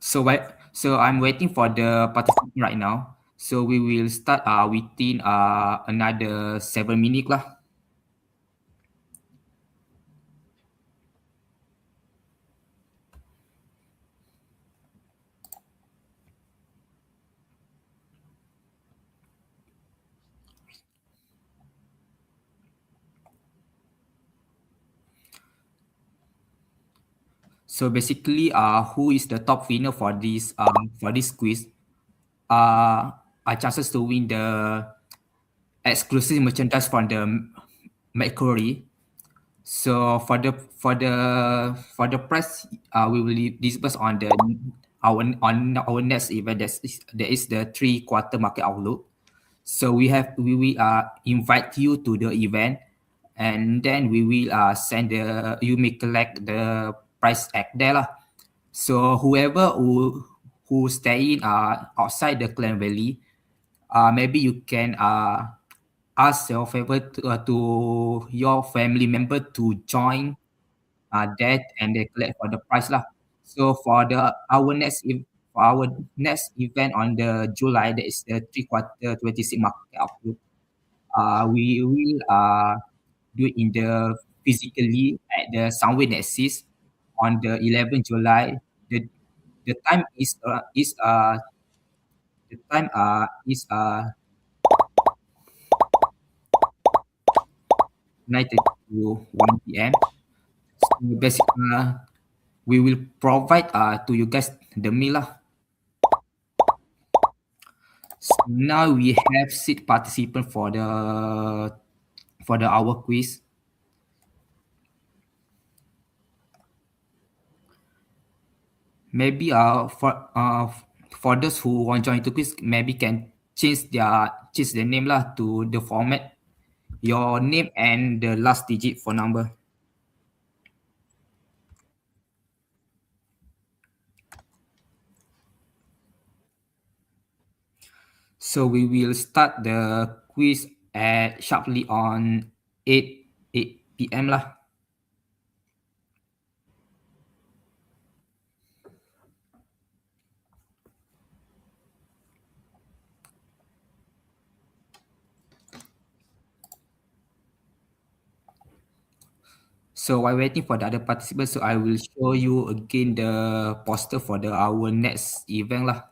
So I'm waiting for the participant right now. So we will start within another 7 minutes lah. So basically, who is the top winner for this quiz? Our chances to win the exclusive merchandise from the Macquarie. So for the price, we will disperse on our next event. That is the 3-quarter market outlook. So we will invite you to the event, and then we will send you may collect the price tag there lah. So whoever who staying outside the Klang Valley, maybe you can ask your favor to your family member to join that and they collect for the price lah. So for our next event on the July, that is the 3-quarter 26 market outlook. We will do it in the physically at the Sunway Nexus on the 11th July. The time is 9:30 to 1 p.m. So basically, we will provide to you guys the meal lah. So now we have 6 participants for the hour quiz. Maybe for those who want to join the quiz, maybe can change their name lah to the format, your name and the last digit phone number. So we will start the quiz at sharply on 8 p.m. lah. So while waiting for the other participants, so I will show you again the poster for our next event lah.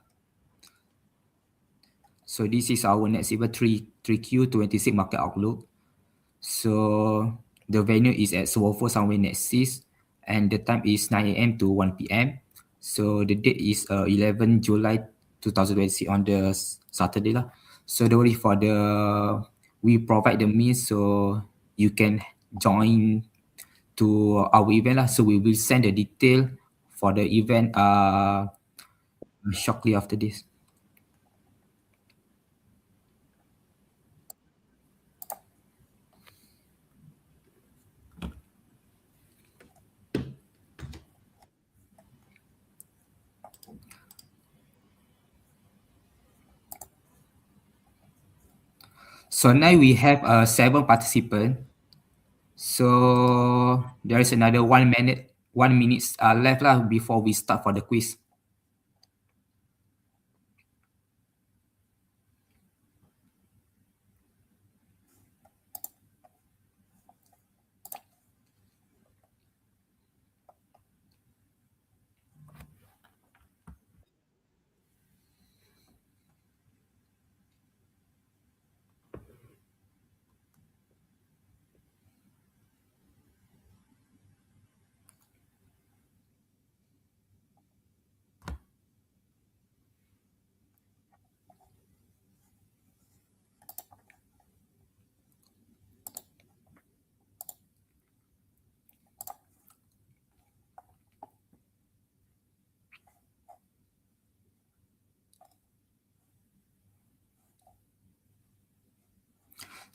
So this is our next event 3Q26 market outlook. So the venue is at Sewofo Sunway Nexus and the time is 9 a.m. to 1 p.m. So the date is 11 July 2026 on the Saturday lah. So don't worry we provide the means so you can join to our event lah. So we will send the detail for the event shortly after this. So now we have 7 participants. So there is another 1 minute left lah before we start for the quiz.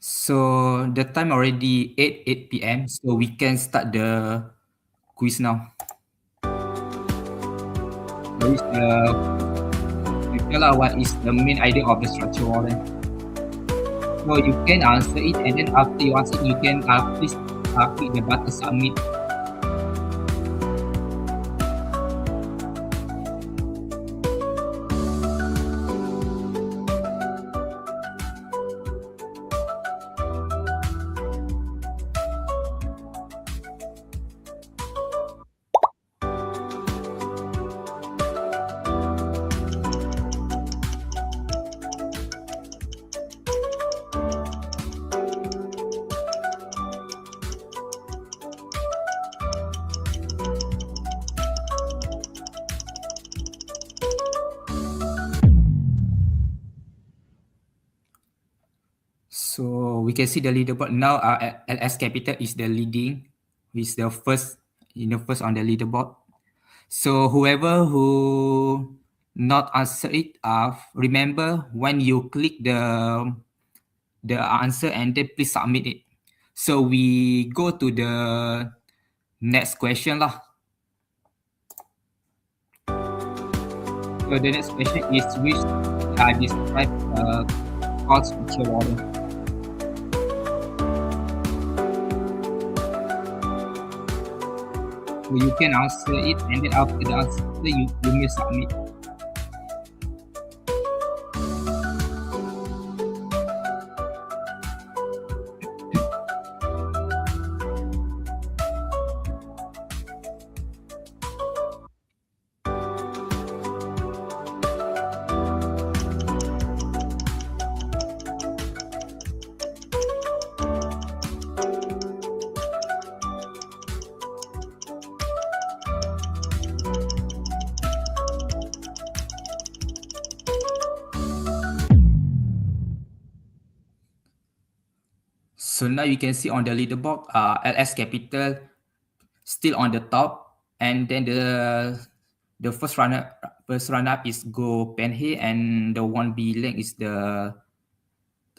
So the time already 8 p.m. So we can start the quiz now. What is the main idea of the structure warrant? So you can answer it, and then after you answer it, you can please click the button submit. So we can see the leaderboard now. LS Capital is the leading, is the first on the leaderboard. So whoever who not answer it, remember when you click the answer and then please submit it. So we go to the next question lah. So the next question is which describe cost structure warrant. So you can answer it, and then after the answer you may submit. So now you can see on the leaderboard, LS Capital still on the top, and then the first runner up is Go Penhe, and the 1B link is the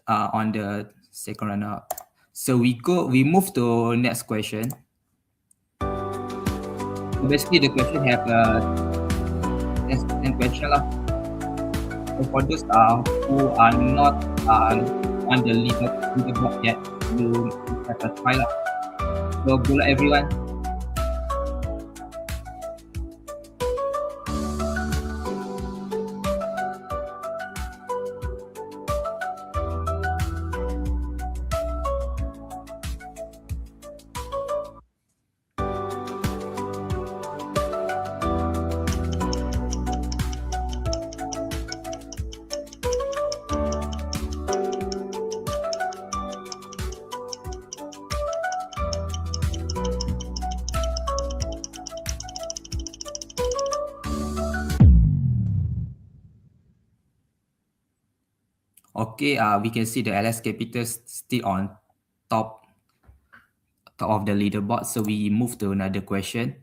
on the second runner up. So we move to next question. So basically the question have 10 question lah. So for those who are not on the leaderboard yet, you have a try lah. So good luck everyone. Okay, we can see the LS Capital still on top of the leaderboard. So we move to another question.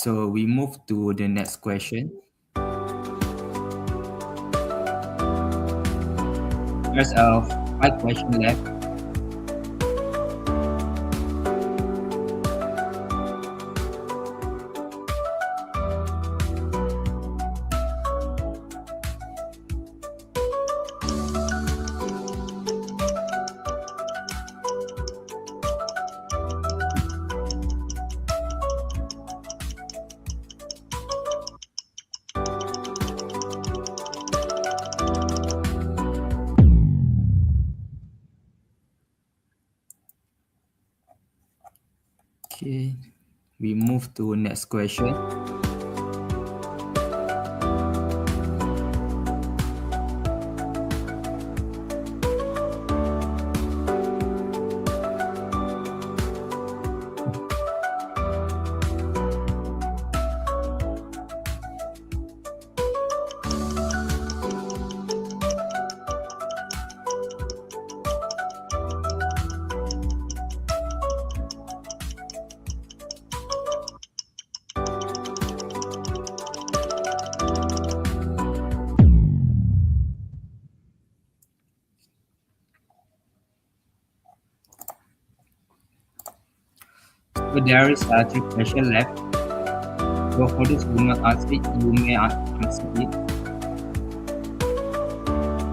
So we move to the next question. There's a 5 question left. Okay, we move to next question. So there is 3 question left. So for this do not answer it, you may answer it.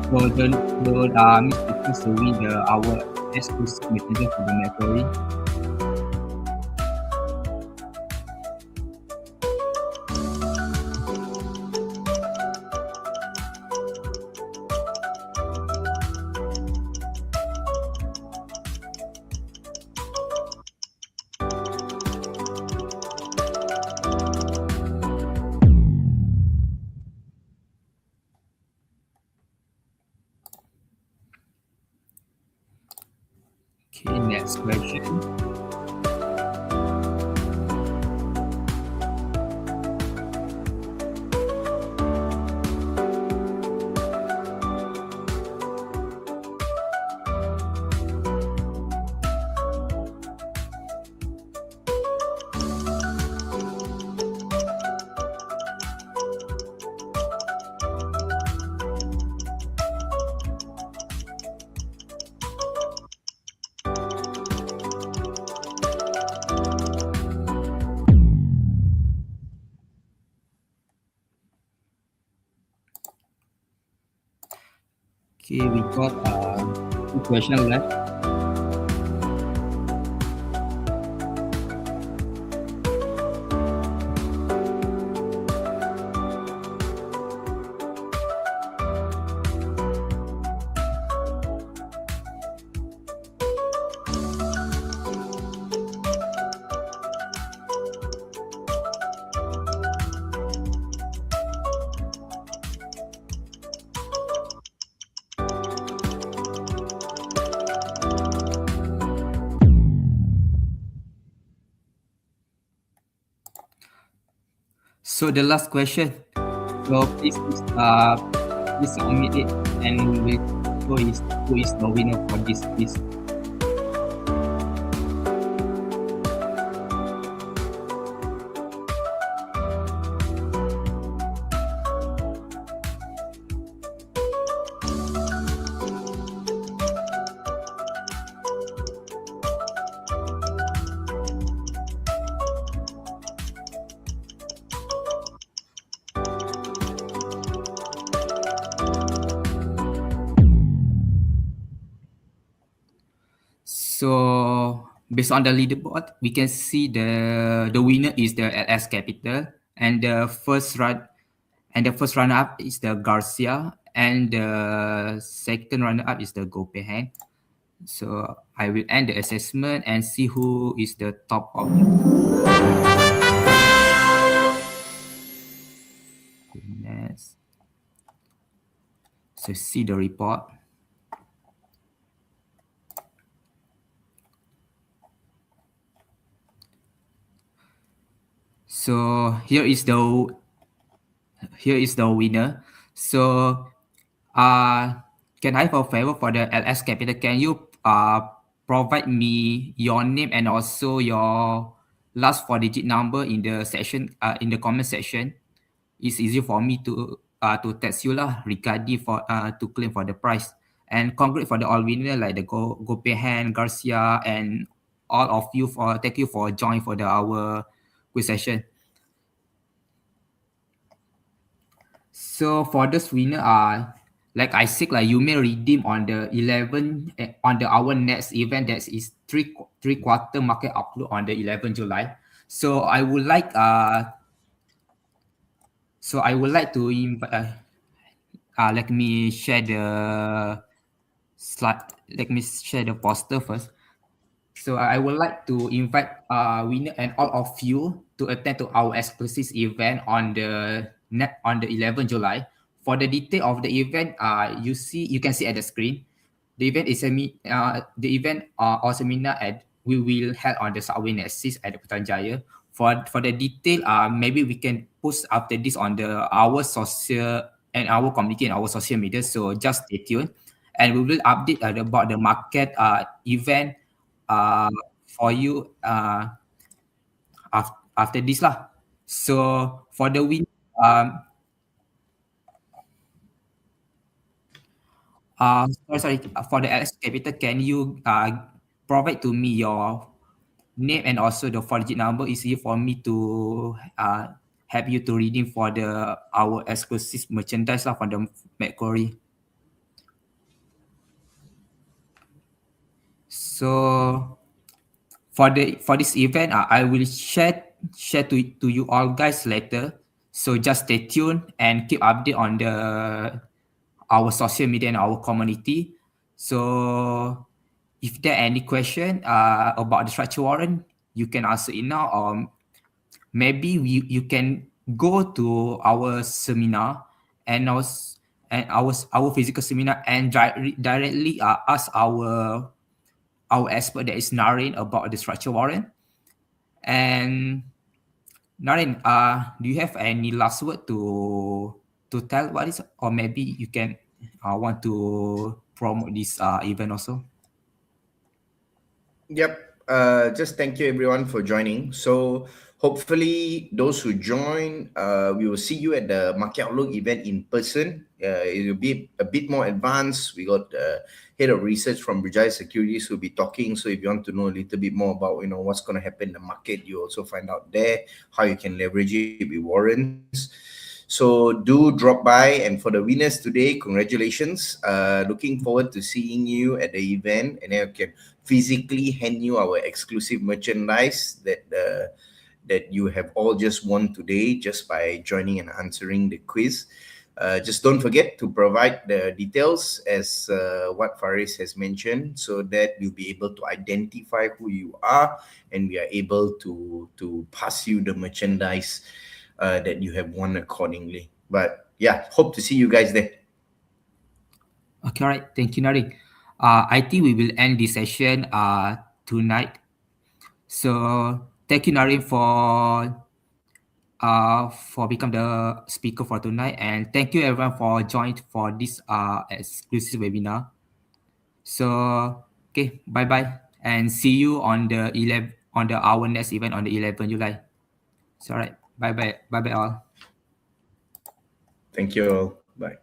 So the mistakes to read our exclusive material for the memory. Okay, next question. Okay, we got 2 questions left. So the last question. So please submit it, and we will show who is the winner for this quiz. So based on the leaderboard, we can see the winner is the LS Capital, and the first runner up is the Garcia, and the second runner up is the Gopehan. So I will end the assessment and see who is the top of the next. So see the report. So here is the winner. So can I have a favor for the LS Capital? Can you provide me your name and also your last 4-digit number in the section, in the comment section, it's easy for me to text you lah regarding for to claim for the price. And congrats for the all winner like the Gopehan, Garcia, and all of you for thank you for joining for our quiz session. So for this winner, like I said, like you may redeem on the 11 on the our next event that is three quarter market upload on the 11 July. So I would like to invite. Let me share the slide. Let me share the poster first. So I would like to invite winner and all of you to attend to our exclusive event on the 11 July. For the detail of the event, you can see at the screen. The event is the event or seminar we will held on the Subway next at the Berjaya. For the detail, maybe we can post after this on our social and our community and our social media. So just stay tuned, and we will update about the market event for you after this lah. So for the win, sorry, for the Alex Capital, can you provide to me your name and also the 4-digit number? Is easy for me to help you to redeem for our exclusive merchandise lah from the Macquarie. So for this event, I will share to you all guys later. So just stay tuned and keep update on our social media and our community. So if there are any question about the structure warrant, you can answer it now, or maybe you can go to our seminar and our physical seminar and directly ask our expert that is narrating about the structure warrant. And Naren, do you have any last word to tell what is, or maybe you can want to promote this event also? Yep. Just thank you everyone for joining. So hopefully those who join, we will see you at the Market Outlook event in person. It will be a bit more advanced. We got head of research from Bursa Securities who will be talking. So if you want to know a little bit more about what's going to happen in the market, you also find out there how you can leverage it with warrants. So do drop by, and for the winners today, congratulations. Looking forward to seeing you at the event, and then I can physically hand you our exclusive merchandise that you have all just won today just by joining and answering the quiz. Just don't forget to provide the details as what Faris has mentioned, so that you'll be able to identify who you are, and we are able to pass you the merchandise that you have won accordingly. But yeah, hope to see you guys there. Okay, all right. Thank you, Nari. I think we will end this session tonight. So thank you, Nari, for become the speaker for tonight, and thank you everyone for joining for this exclusive webinar. So okay, bye bye, and see you on our next event on the 11 July. So all right, bye bye all. Thank you all. Bye.